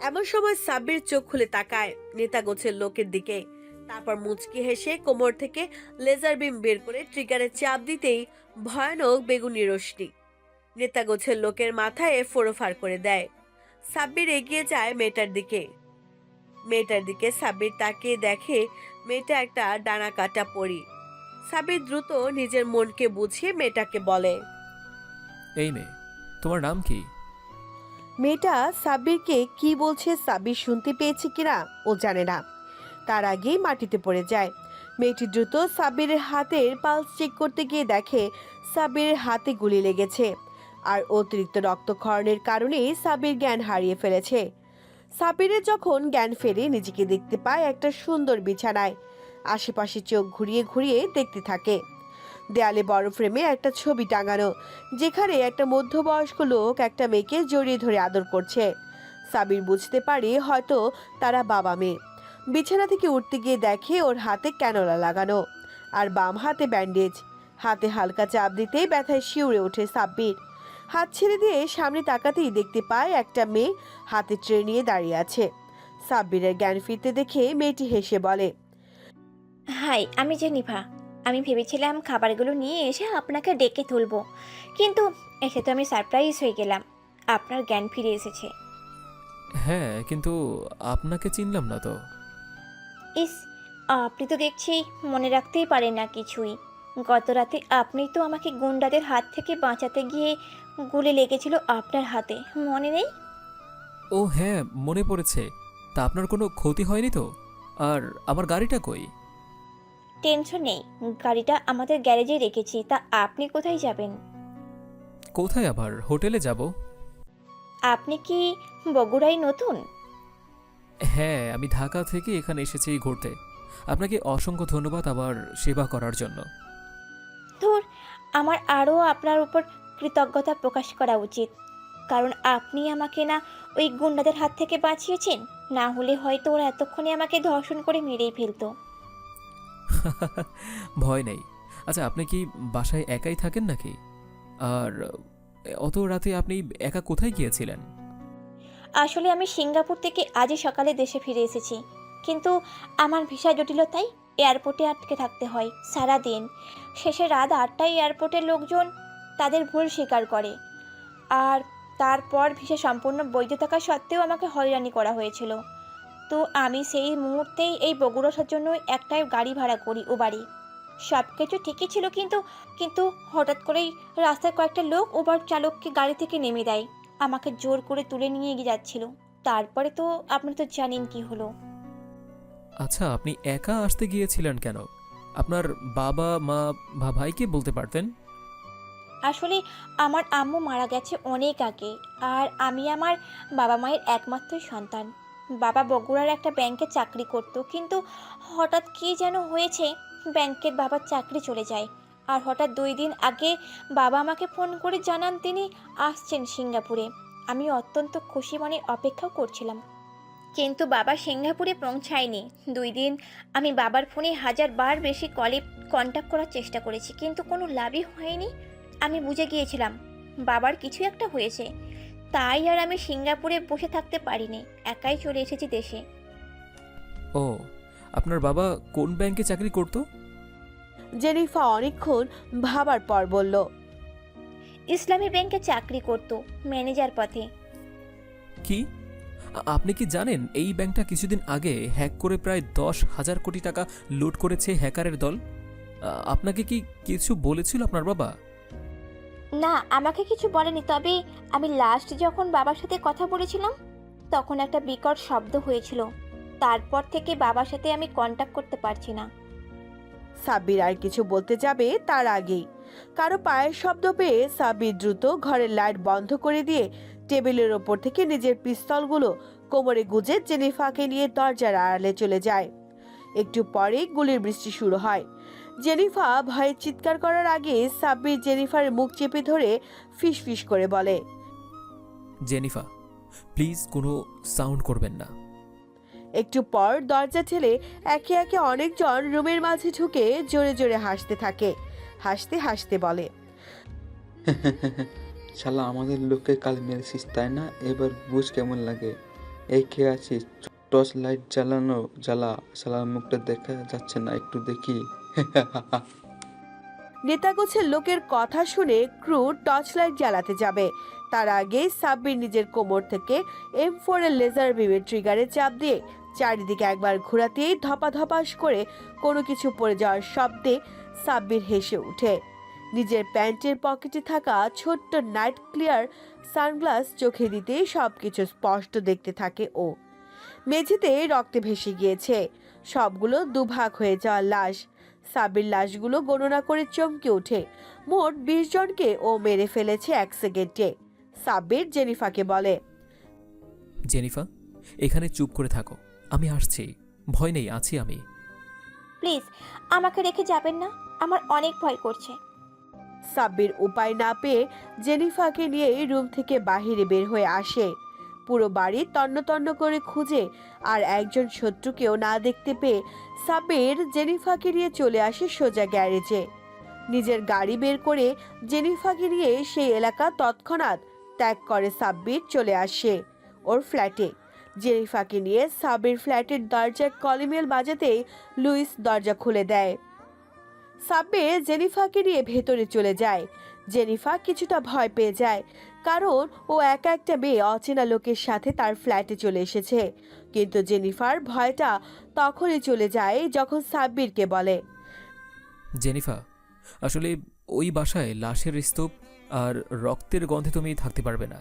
এমন সময় সাব্বির চোখ খুলে তাকায় নেতাগোছের লোকের দিকে। তারপর মুচকি হেসে কোমর থেকে লেজার বিম বের করে ট্রিগারে চাপ দিতেই ভয়ানক বেগুনি রশ্মি নেতাগোছের লোকের মাথায় ফোড়ফাড় করে দেয়। সাব্বির এগিয়ে যায় মেয়েটার দিকে সাব্বির তাকিয়ে দেখে মেয়েটা একটা ডানা কাটা পরি। সাব্বির দ্রুত নিজের মনকে বুঝিয়ে মেয়েটাকে বলে, এই মেয়ে, তোমার নাম কি? মেয়েটা সাব্বিরকে কি বলছে সাব্বির শুনতে পেয়েছে কিনা ও জানে না। তার আগেই মাটিতে পড়ে যায়। মেয়েটি দ্রুত সাব্বিরের হাতের পালস চেক করতে গিয়ে দেখে সাব্বিরের হাতে গুলি লেগেছে আর অতিরিক্ত রক্তক্ষরণের কারণে সাব্বির জ্ঞান হারিয়ে ফেলেছে। সাব্বিরের যখন জ্ঞান ফেরে নিজেকে দেখতে পায় একটা সুন্দর বিছানায়। আশেপাশে চোখ ঘুরিয়ে ঘুরিয়ে দেখতে থাকে। দেয়ালে বড় ফ্রেমে একটা ছবি টাঙানো, যেখানে একটা মধ্যবয়স্ক লোক একটা মেয়েকে জড়িয়ে ধরে আদর করছে। সাব্বির বুঝতে পারে হয়তো তারা বাবা মেয়ে। বিছানা থেকে উঠতে গিয়ে দেখে ওর হাতে ক্যানোলা লাগানো আর বাম হাতে ব্যান্ডেজ। হাতে হালকা চাপ দিতেই ব্যথায় শিউরে ওঠে সাব্বির। হাত ছেড়ে দিয়ে সামনে তাকাতেই দেখতে পায় একটা মেয়ে হাতে ট্রে নিয়ে দাঁড়িয়ে আছে। সাব্বিরের জ্ঞান ফিরতে দেখে মেয়েটি হেসে বলে, হাই, আমি জেনিফা। আমি ভেবেছিলাম খাবারগুলো নিয়ে এসে আপনাকে ডেকে তুলবো, কিন্তু এসে তো আমি সারপ্রাইজ হয়ে গেলাম। আপনার জ্ঞান ফিরে এসেছে। হ্যাঁ, কিন্তু আপনাকে চিনলাম না তো। ইস, আপনি তো দেখছি মনে রাখতেই পারেন না কিছুই। গত রাতে আপনি তো আমাকে গুন্ডাদের হাত থেকে বাঁচাতে গিয়ে গুলি লেগেছিল আপনার হাতে, মনে নেই? ও হ্যাঁ, মনে পড়েছে। তা আপনার কোনো ক্ষতি হয়নি তো? আর আমার গাড়িটা কই? টেনশন নেই, গাড়িটা আমাদের গ্যারেজে রেখেছি। তা আপনি কোথায় যাবেন? কোথায় আবার? হোটেলে যাব। আপনি কি বগুড়ায় নতুন? হ্যাঁ, আমি ঢাকা থেকে এখানে এসেছি ঘুরতে। আপনাকে অসংখ্য ধন্যবাদ আমার সেবা করার জন্য। ধুর, আমার আরও আপনার উপর কৃতজ্ঞতা প্রকাশ করা উচিত, কারণ আপনি আমাকে না ওই গুন্ডাদের হাত থেকে বাঁচিয়েছেন। না হলে হয়তো ওরা এতক্ষণে আমাকে ধর্ষণ করে মেরেই ফেলতো। ভয় নেই। আচ্ছা, আপনি কি বাসায় একাই থাকেন নাকি? আর অত রাতে আপনি একা কোথায় গিয়েছিলেন? আসলে আমি সিঙ্গাপুর থেকে আজই সকালে দেশে ফিরে এসেছি, কিন্তু আমার ভিসা জটিলতায় এয়ারপোর্টে আটকে থাকতে হয় সারা দিন। শেষে রাত 8টায় এয়ারপোর্টের লোকজন তাদের ভুল স্বীকার করে, আর তারপর ভিসা সম্পূর্ণ বৈধ থাকা সত্ত্বেও আমাকে হয়রানি করা হয়েছিল। তো আমি সেই মুহূর্তেই এই বগুড়া আসার জন্য একটাই গাড়ি ভাড়া করি, উবারই। সব কিছু ঠিকই ছিল, কিন্তু হঠাৎ করেই রাস্তায় কয়েকটা লোক উবার চালককে গাড়ি থেকে নেমে দেয়। আমাকে জোর করে তুলে নিয়ে গিয়ে যাচ্ছিল। তারপরে তো আপনি তো জানেন কি হলো। আচ্ছা, আপনি একা আসতে গিয়েছিলেন কেন? আপনার বাবা মা বা ভাইকে বলতে পারতেন। আসলে আমার আম্মু মারা গেছে অনেক আগে, আর আমি আমার বাবা মায়ের একমাত্র সন্তান। বাবা বগুড়ার একটা ব্যাংকে চাকরি করত, কিন্তু হঠাৎ কী যেন হয়েছে, ব্যাংকের বাবার চাকরি চলে যায়। আর হঠাৎ 2 দিন আগে বাবা আমাকে ফোন করে জানান তিনি আসছেন সিঙ্গাপুরে। আমি অত্যন্ত খুশি মনে অপেক্ষাও করছিলাম, কিন্তু বাবা সিঙ্গাপুরে পৌঁছায়নি। 2 দিন আমি বাবার ফোনে 1000 বার বেশি কলে কন্ট্যাক্ট করার চেষ্টা করেছি, কিন্তু কোনো লাভই হয়নি। আমি বুঝে গিয়েছিলাম বাবার কিছু একটা হয়েছে, তাই আর আমি সিঙ্গাপুরে বসে থাকতে পারিনি, একাই চলে এসেছি দেশে। ও, আপনার বাবা কোন ব্যাংকে চাকরি করত? জেনিফা অনেকক্ষণ ভাবার পর বলল, ইসলামী ব্যাংকে চাকরি করত, ম্যানেজার পথে। কি আপনি কি জানেন এই ব্যাংকটা কিছুদিন আগে হ্যাক করে প্রায় 10,000 কোটি টাকা লুট করেছে হ্যাকারের দল? আপনাকে কি কিছু বলেছিল আপনার বাবা? না, আমাকে কিছু বলেনি, তবে আমি লাস্ট যখন বাবার সাথে কথা বলেছিলাম তখন একটা বিকট শব্দ হয়েছিল। তারপর থেকে বাবার সাথে আমি কন্টাক্ট করতে পারছি না। সাব্বির আর কিছু বলতে যাবে তার আগেই কারো পায়ের শব্দ পেয়ে সাব্বির দ্রুত ঘরের লাইট বন্ধ করে দিয়ে টেবিলের ওপর থেকে নিজের পিস্তলগুলো কোমরে গুজে জেনিফাকে নিয়ে দরজার আড়ালে চলে যায়। একটু পরেই গুলির বৃষ্টি শুরু হয়। জেনিফা ভয়ে চিৎকার করার আগে সাব্বির জেনিফারের মুখ চেপে ধরে ফিসফিস করে বলে, জেনিফা, প্লিজ কোনো সাউন্ড করবেন না। একটু পর দরজা ঠেলে একে একে অনেকজন রুমের মাঝে ঢুকে জোরে জোরে হাসতে থাকে। হাসতে হাসতে বলে, শালা আমাদের লোককে কাল মেরেছিস তাই না? এবার বুঝ কেমন লাগে। এই খেয়ে আছিস, টর্চ লাইট জ্বালানো জ্বালা, শালার মুখটা দেখা যাচ্ছে না, একটু দেখি। নেতাগোছের লোকের কথা শুনে ক্রু টর্চ লাইট জ্বালাতে যাবে। তার আগে সাব্বির নিজের কোমর থেকে M4 এর লেজার বিমের ট্রিগারে চাপ দিয়ে চারিদিকে একবার ঘোরাতেই ধপাধপাস করে কোনো কিছু পড়ে যাওয়ার শব্দে সাব্বির হেসে ওঠে। নিজের প্যান্টের পকেটে থাকা ছোট্ট নাইট ক্লিয়ার সানগ্লাস চোখে দিতেই সবকিছু স্পষ্ট দেখতে থাকে ও। মেঝেতে রক্তে ভেসে গিয়েছে সবগুলো দুভাগ হয়ে যাওয়া লাশ। সাব্বির লাশগুলো গণনা করে চমকে ওঠে। মোট 20 জনকে ও মেরে ফেলেছে 1 সেকেন্ডে। সাব্বির জেনিফাকে বলে, জেনিফা, এখানে চুপ করে থাকো, আমি আসছি, ভয় নেই, আছি আমি। প্লিজ আমাকে রেখে যাবেন না, আমার অনেক ভয় করছে। সাব্বির উপায় না পেয়ে জেনিফাকে নিয়ে রুম থেকে বাহিরে বের হয়ে আসে। পুরো বাড়ি তন্ন তন্ন করে খুঁজে আর একজন শত্রুকেও না দেখতে পেয়ে সাব্বির জেনিফাকে নিয়ে চলে আসে সোজা গ্যারেজে। নিজের গাড়ি বের করে জেনিফাকে নিয়ে সেই এলাকা তৎক্ষণাৎ ত্যাগ করে সাব্বির চলে আসে ওর ফ্ল্যাটে। জেনিফাকে নিয়ে সাব্বির ফ্ল্যাটের দরজায় কলিমেল বাজাতেই লুইস দরজা খুলে দেয়। সাব্বির জেনিফাকে নিয়ে ভেতরে চলে যায়। জেনিফা কিছুটা ভয় পেয়ে যায়, কারণ ও একা একটা মেয়ে অচেনা লোকের সাথে তার ফ্ল্যাটে চলে এসেছে। কিন্তু জেনিফার ভয়টা তখনই চলে যায় যখন সাব্বিরকে বলে, জেনিফা, আসলে ওই বাসায় লাশের স্তূপ আর রক্তের গন্ধে তুমি থাকতে পারবে না,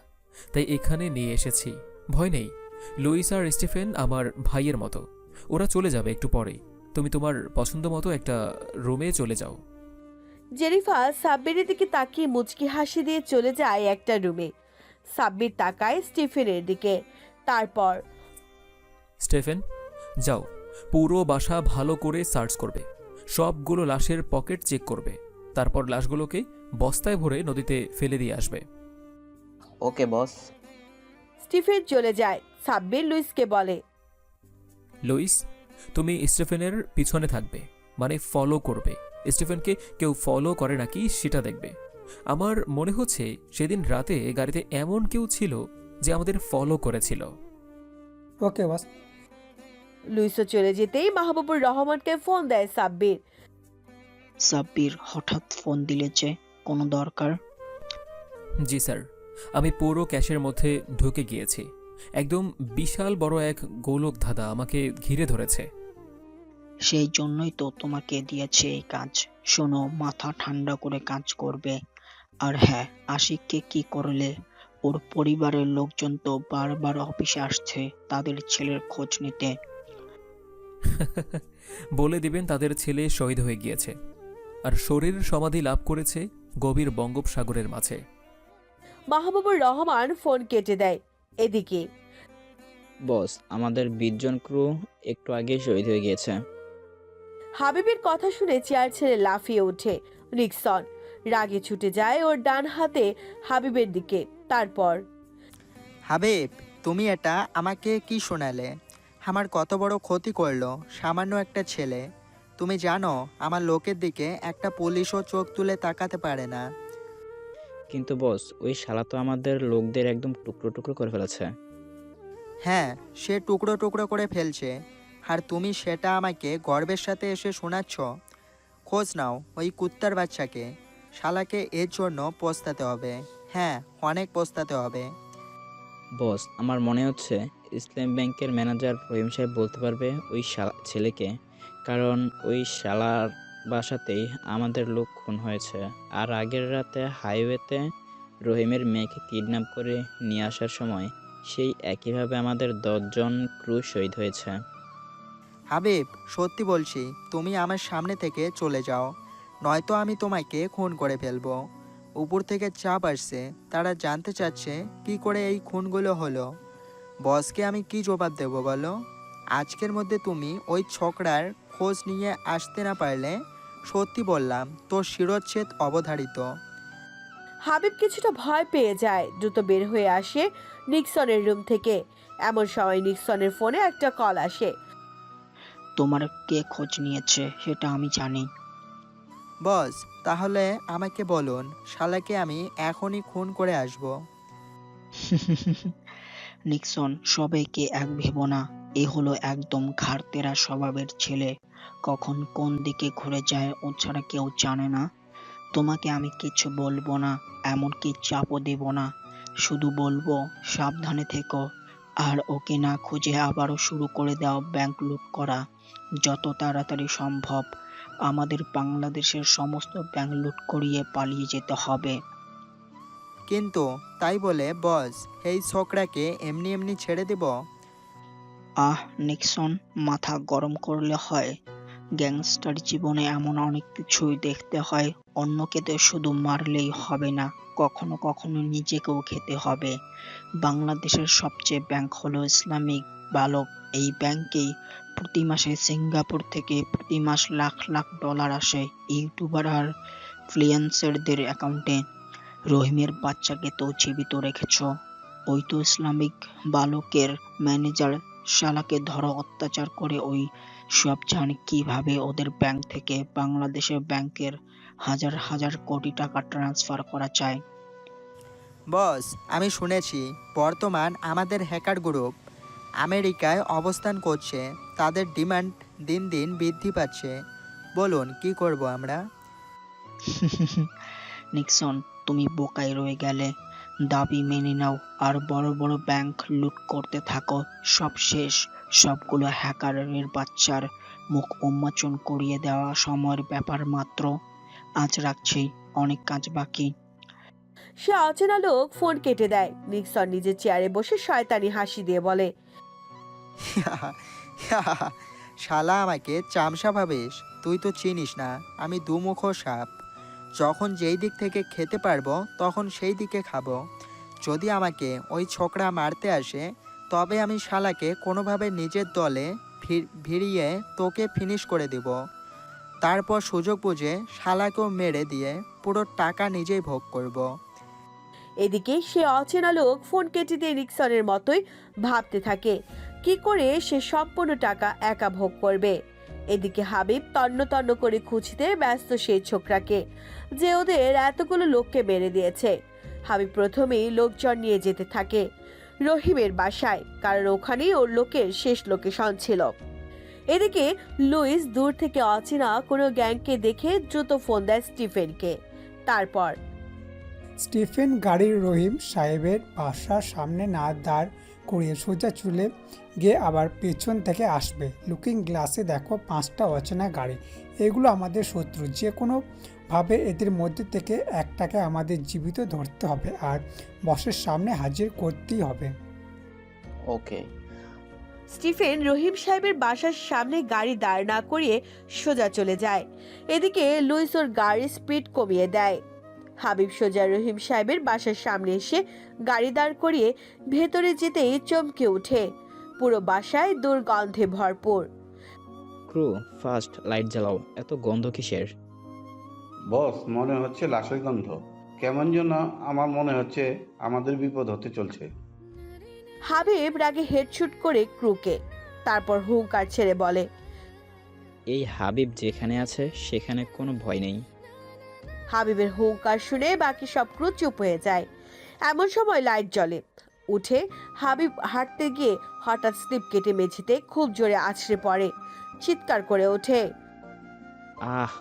তাই এখানে নিয়ে এসেছি। ভয় নেই, লুইস আর স্টিফেন আমার ভাইয়ের মতো, ওরা চলে যাবে একটু পরেই। তুমি তোমার পছন্দ মতো একটা রুমে চলে যাও। জেনিফা সাব্বিরের দিকে তাকিয়ে মুচকি হাসি দিয়ে চলে যায় একটা রুমে। সাব্বির তাকায় স্টিফেনের দিকে। তারপর, স্টিফেন, যাও, পুরো বাসা ভালো করে সার্চ করবে, সবগুলো লাশের পকেট চেক করবে, তারপর লাশগুলোকে বস্তায় ভরে নদীতে ফেলে দিয়ে আসবে। ওকে বস। স্টিফেন চলে যায়। সাব্বির লুইসকে বলে, লুইস, তুমি স্টিফেনের পিছনে থাকবে, মানে ফলো করবে। স্টিফেনকে কেউ ফলো করে নাকি সেটা দেখবে। আমার মনে হচ্ছে সেদিন রাতে গাড়িতে এমন কেউ ছিল যে আমাদের ফলো করেছিল। ওকে বস। লুইসও চলে যেতেই মাহবুবুর রহমানকে ফোন দেয় সাব্বির। সাব্বির হঠাৎ ফোন দিলে যে, কোনো দরকার? জি স্যার, আমি পুরো ক্যাশের মধ্যে ঢুকে গিয়েছি। একদম বিশাল বড় এক গোলক ধাঁধা আমাকে ঘিরে ধরেছে। সেই জন্যই তো তোমাকে দিয়েছে এই কাজ। শোনো, মাথা ঠান্ডা করে কাজ করবে। আর হ্যাঁ, আশিককে কি করলে? ওর পরিবারের লোকজন তো বারবার অফিসে আসছে তাদের ছেলের খোঁজ নিতে। বলে দিবেন তাদের ছেলে শহীদ হয়ে গিয়েছে আর শরীর সমাধি লাভ করেছে গভীর বঙ্গোপসাগরের মাঝে। মাহবুবুর রহমান ফোন কেটে দেয়। এদিকে, বস, আমাদের 20 জন ক্রু একটু আগেই শহীদ হয়ে গিয়েছে। হাবিবের কথা শুনে চেয়ার ছেড়ে লাফিয়ে ওঠে নিক্সন। রাগে ছুটে যায় ওর ডান হাতে হাবিবের দিকে। তারপর, হাবিব, তুমি এটা আমাকে কি শোনালে? আমার কত বড় ক্ষতি করলো সামান্য একটা ছেলে। তুমি জানো আমার লোকের দিকে একটা পুলিশও চোখ তুলে তাকাতে পারে না। কিন্তু বস, ওই শালা তো আমাদের লোকদের একদম টুকরো টুকরো করে ফেলেছে। হ্যাঁ, সে টুকরো টুকরো করে ফেলছে, আর তুমি সেটা আমাকে গর্বের সাথে এসে শোনাচ্ছ। খোঁজ নাও ওই কুত্তার বাচ্চাকে। শালাকে এর জন্য পস্তাতে হবে। হ্যাঁ, অনেক পস্তাতে হবে। বস, আমার মনে হচ্ছে ইসলাম ব্যাংকের ম্যানেজার রহিম সাহেব বলতে পারবে ওই ছেলেকে, কারণ ওই শালার বাসাতেই আমাদের লোক খুন হয়েছে। আর আগের রাতে হাইওয়েতে রহিমের মেয়েকে কিডন্যাপ করে নিয়ে আসার সময় সেই একইভাবে আমাদের 10 জন ক্রু শহীদ হয়েছে। হাবিব, সত্যি বলছি, তুমি আমার সামনে থেকে চলে যাও, নয়তো আমি তোমাকে খুন করে ফেলবো। উপর থেকে চাপ আসছে, তারা জানতে চাচ্ছে কি করে এই খুনগুলো হলো। বসকে আমি কি জবাব দেবো বলো? আজকের মধ্যে তুমি ওই ছোকরার খোঁজ নিয়ে আসতে না পারলে সত্যি বললাম তোর শিরচ্ছেদ অবধারিত। হাবিব কিছুটা ভয় পেয়ে যায়, দ্রুত বের হয়ে আসে নিক্সনের রুম থেকে। এমন সময় নিক্সনের ফোনে একটা কল আসে। তোমার কে খোঁজ নিয়েছে সেটা আমি জানি। বস, তাহলে আমাকে বলুন, শালাকে আমি এখনই খুন করে আসবো। নিক্সন, সবাইকে এক ভেবো না। এ হলো একদম ঘাড়তেরা স্বভাবের ছেলে, কখন কোন দিকে ঘুরে যায় ও ছাড়া কেউ জানে না। তোমাকে আমি কিছু বলবো না, এমনকি চাপও দেব না, শুধু বলবো সাবধানে থেকো। আর ওকে না খুঁজে আবারও শুরু করে দাও ব্যাংক লুট করা, যত তাড়াতাড়ি সম্ভব। আমাদের বাংলাদেশের সমস্ত ব্যাংক লুট করিয়ে পালিয়ে যেতে হবে। কিন্তু তাই বলে বস এই ছোকরাকে এমনি এমনি ছেড়ে দেব? নিক্সন, মাথা গরম করলে হয়? গ্যাংস্টার জীবনে এমন অনেক কিছুই দেখতে হয়। অন্যকে তো শুধু মারলেই হবে না, কখনো কখনো নিজেকেও খেতে হবে। বাংলাদেশের সবচেয়ে ব্যাংক হলো ইসলামিক বালক। এই ব্যাংকেই প্রতি মাসে সিঙ্গাপুর থেকে প্রতি মাস লাখ লাখ ডলার আসে ইউটিউবার আর ইনফ্লুয়েন্সারদের অ্যাকাউন্টে। রহিমের বাচ্চাকে তো জীবিত রেখেছ, ওই তো ইসলামিক বালকের ম্যানেজার। শালাকে ধরো, অত্যাচার করে ওই সব জানে কিভাবে ওদের ব্যাংক থেকে বাংলাদেশের ব্যাংকের হাজার হাজার কোটি টাকা ট্রান্সফার করা যায়। বস, আমি শুনেছি বর্তমান আমাদের হ্যাকার গ্রুপ আমেরিকায় অবস্থান করছে, তাদের ডিমান্ড দিন দিন বৃদ্ধি পাচ্ছে। বলুন কি করব আমরা? নিক্সন, তুমি বোকায় রয়ে গেলে। দাবি মেনে নাও আর বড় বড় ব্যাংক লুট করতে থাকো। সব শেষ, সবগুলো হ্যাকারের বাচ্চার মুখ উন্মোচন করিয়ে দেওয়া সময়ের ব্যাপার মাত্র। আজ রাখছি, অনেক কাজ বাকি। সে অচেনা লোক ফোন কেটে দেয়। নিক্সন নিজের চেয়ারে বসে শয়তানি হাসি দিয়ে বলে, শালা আমাকে চামচা ভাবিস? তুই তো চিনিস না আমি দুমুখ সাপ। যখন যেই দিক থেকে খেতে পারবো তখন সেই দিকে খাবো। যদি আমাকে ওই ছোকরা মারতে আসে তবে আমি শালাকে কোনোভাবে নিজের দলে ভিড়িয়ে তোকে ফিনিশ করে দেব। তারপর সুযোগ বুঝে শালাকেও মেরে দিয়ে পুরো টাকা নিজেই ভোগ করব। এদিকে সে অচেনা লোক ফোন কেটে দিয়ে নিক্সনের মতোই ভাবতে থাকে কি করে সে সম্পূর্ণ টাকা একা ভোগ করবে। এদিকে হাবিব তন্ন তন্ন করে খুঁজতে ব্যস্ত সেই ছোকরাকে, যে ওদের এতগুলো লোককে মেরে দিয়েছে। হাবিব প্রথমেই লোকজন নিয়ে যেতে থাকে রহিমের বাসায়, কারণ ওখানেই ওর লোকের শেষ লোকেশন ছিল। এদিকে লুইস দূর থেকে অচেনা কোনো গ্যাংকে দেখে দ্রুত ফোন দেয় স্টিফেনকে। তারপর স্টিফেন গাড়ির রহিম সাহেবের বাসার সামনে না দাঁড় করিয়ে সোজা চলে গিয়ে আবার পেছন থেকে আসবে। লুকিং গ্লাসে দেখো 5টা অচেনা গাড়ি, এগুলো আমাদের শত্রু। যে কোনোভাবে এদের মধ্যে থেকে একটাকে আমাদের জীবিত ধরতে হবে আর বসের সামনে হাজির করতেই হবে। ওকে। স্টিফেন রহিম সাহেবের বাসার সামনে গাড়ি দাঁড় না করিয়ে সোজা চলে যায়। এদিকে লুইস ওর গাড়ির স্পিড কমিয়ে দেয়। হাবিব সোজা রহিম সাহেবের বাসার সামনে এসে গাড়ি দাঁড় করিয়ে ভেতরে যেতেই চমকে ওঠে। পুরো বাসায় দুর্গন্ধে ভরপুর। ক্রু, ফার্স্ট লাইট জ্বালাও। এত গন্ধ কিসের? বস, মনে হচ্ছে লাশের গন্ধ। কেমন যেন আমার মনে হচ্ছে আমাদের বিপদ হতে চলছে। হাবিব রাগে হেডশুট করে ক্রুকে, তারপর হুঙ্কার ছেড়ে বলে, এই হাবিব যেখানে আছে সেখানে কোনো ভয় নেই। হাবিবের হুঙ্কার শুনে বাকি সব ক্রু চুপ হয়ে যায়। এমন সময় লাইট জ্বলে। উঠে হাবিব হাঁটতে গিয়ে হঠাৎ স্লিপ কেটে মেঝেতে খুব জোরে আছড়ে পড়ে, চিৎকার করে ওঠে। আহ!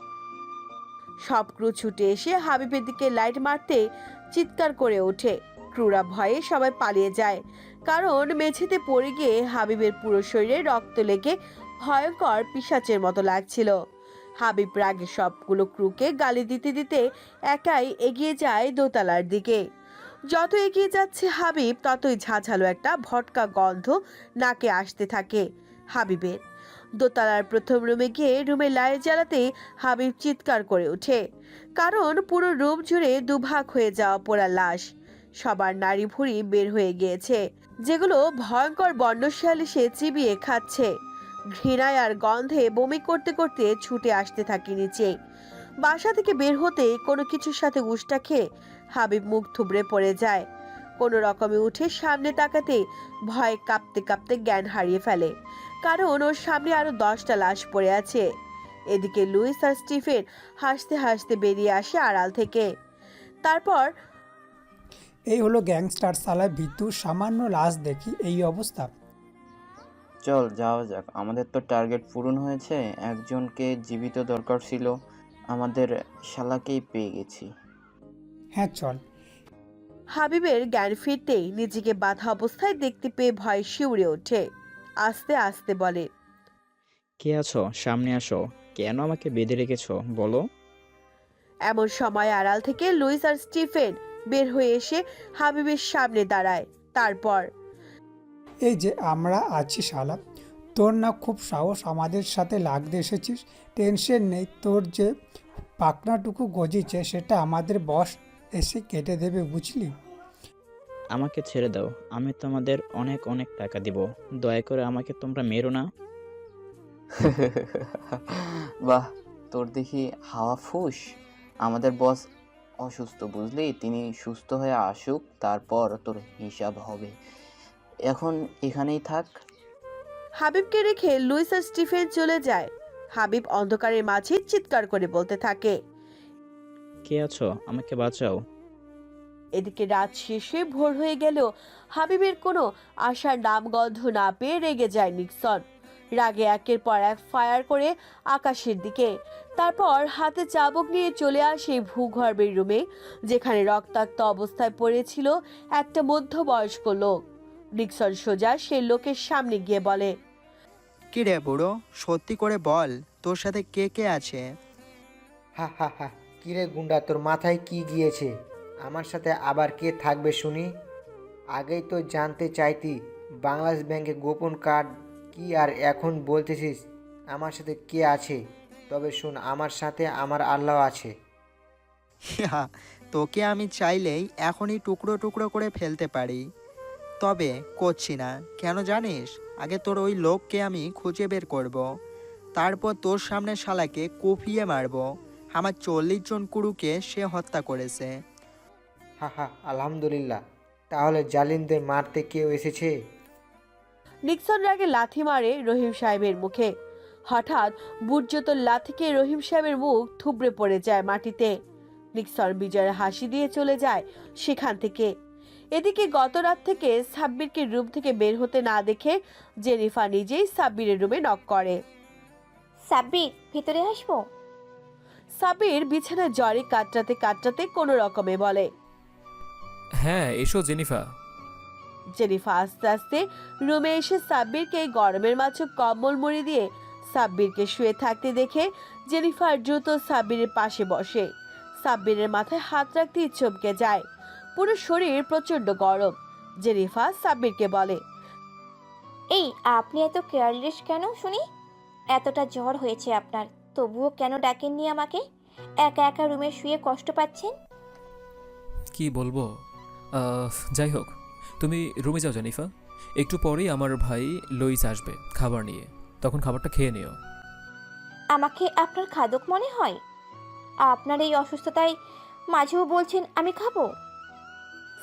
সব ক্রু ছুটে এসে হাবিবের দিকে লাইট মারতে চিৎকার করে ওঠে। ক্রুরা ভয়ে সবাই পালিয়ে যায়, কারণ মেঝেতে পড়ে গিয়ে হাবিবের পুরো শরীরে রক্ত লেগে ভয়ঙ্কর পিশাচের মতো লাগছিল। হাবিব রাগে সবগুলো ক্রুকে গালি দিতে দিতে একাই এগিয়ে যায় দোতলার দিকে। যত এগিয়ে যাচ্ছে হাবিব, ততই ঝাঁঝালো একটা ভটকা গন্ধ নাকে আসতে থাকে হাবিবের। দোতলার প্রথম রুমে গিয়ে রুমে লাইট জ্বালাতে হাবিব চিৎকার করে ওঠে, কারণ পুরো রুম জুড়ে দুভাগ হয়ে যাওয়া পোড়া লাশ। সবার নাড়ি ভুঁড়ি বের হয়ে গিয়েছে, যেগুলো ভয়ঙ্কর বন্যশাল এসে চিবিয়ে খাচ্ছে। ঘৃণায় আর গন্ধে বমি করতে করতে ছুটে আসতে থাকে নিচে। বাসা থেকে বের হতে কোনো কিছুর সাথে উষ্টা খেয়ে হাবিব মুখ থুবড়ে পড়ে যায়। কোনো রকমে উঠে সামনে তাকাতে ভয়ে কাঁপতে কাঁপতে জ্ঞান হারিয়ে ফেলে, কারণ ওর সামনে আরো 10টা লাশ পড়ে আছে। এদিকে লুইস আর স্টিফেন হাসতে হাসতে বেরিয়ে আসে আড়াল থেকে। তারপর এই হলো গ্যাংস্টার সালায় ভিতু, সামান্য লাশ দেখি এই অবস্থা। চল যাওয়া যাক, আমাদের তো টার্গেট পূরণ হয়েছে। একজনকে জীবিত দরকার ছিল, আমাদের শালাকেই পেয়ে গেছি। হ্যাঁ চল। হাবিবের জ্ঞান ফিরতেই নিজেকে বাধা অবস্থায় দেখতে পেয়ে ভয় শিউরে ওঠে। আস্তে আস্তে বলে, কে আছো? সামনে আসো। কেন আমাকে বেঁধে রেখেছো বলো? এমন সময় আড়াল থেকে লুইস আর স্টিফেন বের হয়ে এসে হাবিবের সামনে দাঁড়ায়। তারপর, এই যে আমরা আছি শালা, তোর না খুব সাহস আমাদের সাথে লাগতে এসেছিস? টেনশন নেই, তোর যে পাকনাটুকু গজিছে সেটা আমাদের বস এসে কেটে দেবে, বুঝলি? আমাকে ছেড়ে দাও, আমি তোমাদের অনেক অনেক টাকা দিব। দয়া করে আমাকে তোমরা মেরো না। বাহ, তোর দেখি হাওয়া ফুস। আমাদের বস অসুস্থ বুঝলি, তিনি সুস্থ হয়ে আসুক, তারপর তোর হিসাব হবে। এখন এখানেই থাক। হাবিবকে রেখে লুইস আর স্টিফেন চলে যায়। হাবিব অন্ধকারের মাঝে চিৎকার করে বলতে থাকে। কে আছো? আমাকে বাঁচাও। এদিকে রাত শেষে ভোর হয়ে গেলেও হাবিবের কোনো আশার নামগন্ধ না পেয়ে রেগে যায় নিক্সন। রাগে একের পর এক ফায়ার করে আকাশের দিকে। তারপর হাতে চাবুক নিয়ে চলে আসে ভূগর্ভের রুমে, যেখানে রক্তাক্ত অবস্থায় পড়েছিল একটা মধ্যবয়স্ক লোক। নিক্সন সোজা সেই লোকের সামনে গিয়ে বলে, কি রে বুড়ো, সত্যি করে বল তোর সাথে কে কে আছে? হা হা হা, কিরে গুন্ডা, তোর মাথায় কি গিয়েছে? আমার সাথে আবার কে থাকবে শুনি? আগেই তো জানতে চাইতি বাংলাদেশ ব্যাংকে গোপন কার্ড কি, আর এখন বলতেছিস আমার সাথে কে আছে? তবে শুন, আমার সাথে আমার আল্লাহ আছে। তোকে আমি চাইলেই এখনই টুকরো টুকরো করে ফেলতে পারি, তবে করছি না। কেন জানিস? আগে তোর ওই লোককে আমি খুঁজে বের করব, তারপর তোর সামনে শালাকে কুপিয়ে মারব। আমার 40 জন কুরুকে সে হত্যা করেছে। হা হা, আলহামদুলিল্লাহ। তাহলে জালিমদের মারতে কেউ এসেছে? নিক্সন রাগে লাথি মারে রহিম সাহেবের মুখে। হঠাৎ বুটজোতর লাথিকে রহিম সাহেবের মুখ থুবড়ে পড়ে যায় মাটিতে। নিক্সন বিজয়ের হাসি দিয়ে চলে যায় সেখান থেকে। এদিকে গত রাত থেকে সাব্বিরকে রুম থেকে বের হতে না দেখে জেনিফার নিজেই সাব্বিরের রুমে নক করে। সাব্বির, ভিতরে আসবো? সাব্বির বিছানায় জ্বরে কাতরাতে কাতরাতে কোনো রকমে বলে, হ্যাঁ এসো জেনিফা। জেনিফা আস্তে আস্তে রুমে এসে সাব্বিরকে গরমের মাঝে কম্বল মুড়ি দিয়ে সাব্বিরকে শুয়ে থাকতে দেখে জেনিফার দ্রুত সাব্বিরের পাশে বসে। সাব্বিরের মাথায় হাত রাখতেই চমকে যায়, পুরো শরীর প্রচন্ড গরম। জেনিফা সাব্বিরকে বলে, এই আপনি এত কেয়ারলেস কেন শুনি? এতটা জ্বর হয়েছে আপনার, তবুও কেন ডাকেননি আমাকে? একা একা রুমে শুয়ে কষ্ট পাচ্ছেন। কি বলবো, যাই হোক, তুমি রুমে যাও জেনিফা। একটু পরেই আমার ভাই লুইস আসবে খাবার নিয়ে, তখন খাবারটা খেয়ে নিও। আমাকে আপনার খাদক মনে হয়? আপনার এই অসুস্থতায় মাঝেও বলছেন আমি খাবো?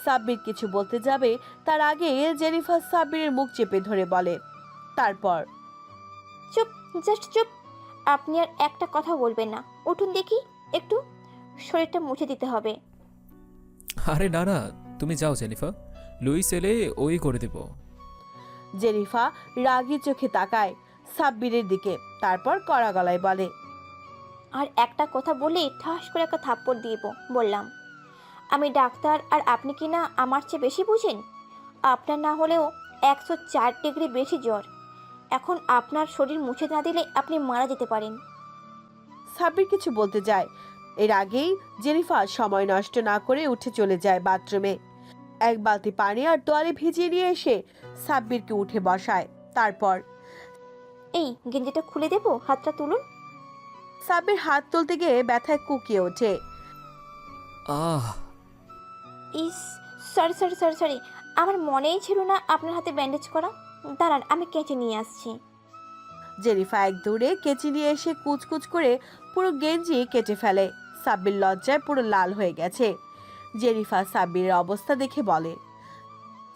সাব্বির কিছু বলতে যাবে তার আগে জেনিফা সাব্বিরের মুখ চেপে ধরে বলে, তারপর, চুপ, জাস্ট চুপ। আপনি আর একটা কথা বলবেন না। উঠুন দেখি, একটু শরীরটা মুছে দিতে হবে। আরে না না, তুমি যাও জেনিফা, লুইস এলে ওই করে দেব। জেনিফা রাগী চোখে তাকায় সাব্বিরের দিকে, তারপর কড়া গলায় বলে, আর একটা কথা বললেই ঠাস করে একটা থাপ্পড় দিয়ে বললাম। আমি ডাক্তার আর আপনি কি না আমার চেয়ে বেশি বুঝেন? আপনার না হলেও 104 ডিগ্রি বেশি জ্বর। এখন আপনার শরীর মুছে না দিলে আপনি মারা যেতে পারেন। সাব্বির কিছু বলতে যায়, এর আগেই জেনিফার সময় নষ্ট না করে উঠে চলে যায় বাথরুমে। এক বালতি পানি আর তোয়ালে ভিজিয়ে নিয়ে এসে সাব্বিরকে উঠে বসায়। তারপর, এই গেঞ্জিটা খুলে দেবো, হাতটা তুলুন। সাব্বির হাত তুলতে গিয়ে ব্যথায় কুকিয়ে ওঠে। আহ ইস, সরি সরি সরি সরি, আমার মনেই ছিল না আপনার হাতে ব্যান্ডেজ করা। দাঁড়ান, আমি কেচে নিয়ে আসছি। জেনিফা এক দৌড়ে কেচি নিয়ে এসে কুচকুচ করে পুরো গেঞ্জি কেটে ফেলে। সাব্বির লজ্জায় পুরো লাল হয়ে গেছে। জেনিফা সাব্বিরের অবস্থা দেখে বলে,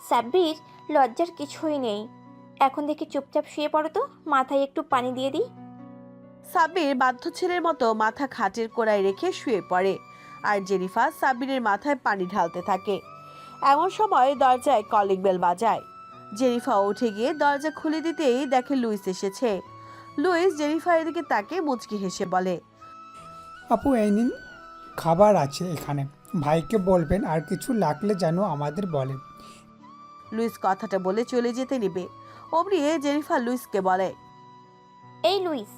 সাব্বির, লজ্জার কিছুই নেই। এখন দেখি চুপচাপ শুয়ে পড়ো তো, মাথায় একটু পানি দিয়ে দিই। সাব্বির বাধ্য ছেলের মতো মাথা খাটের কোড়ায় রেখে শুয়ে পড়ে আর জেনিফা সাব্বিরের মাথায় পানি ঢালতে থাকে। এমন সময় দরজায় কলিং বেল বাজায়। জেনিফা উঠে গিয়ে দরজা খুলে দিতেই দেখে লুইস এসেছে। লুইস জেনিফার দিকে তাকে মুচকি হেসে বলে, আপু এই নিন, খাবার আছে এখানে, ভাইকে বলবেন আর কিছু লাগলে যেন আমাদের বলে। লুইস কথাটা বলে চলে যেতে নিবে, অমনি জেনিফা লুইসকে বলে, এই লুইস,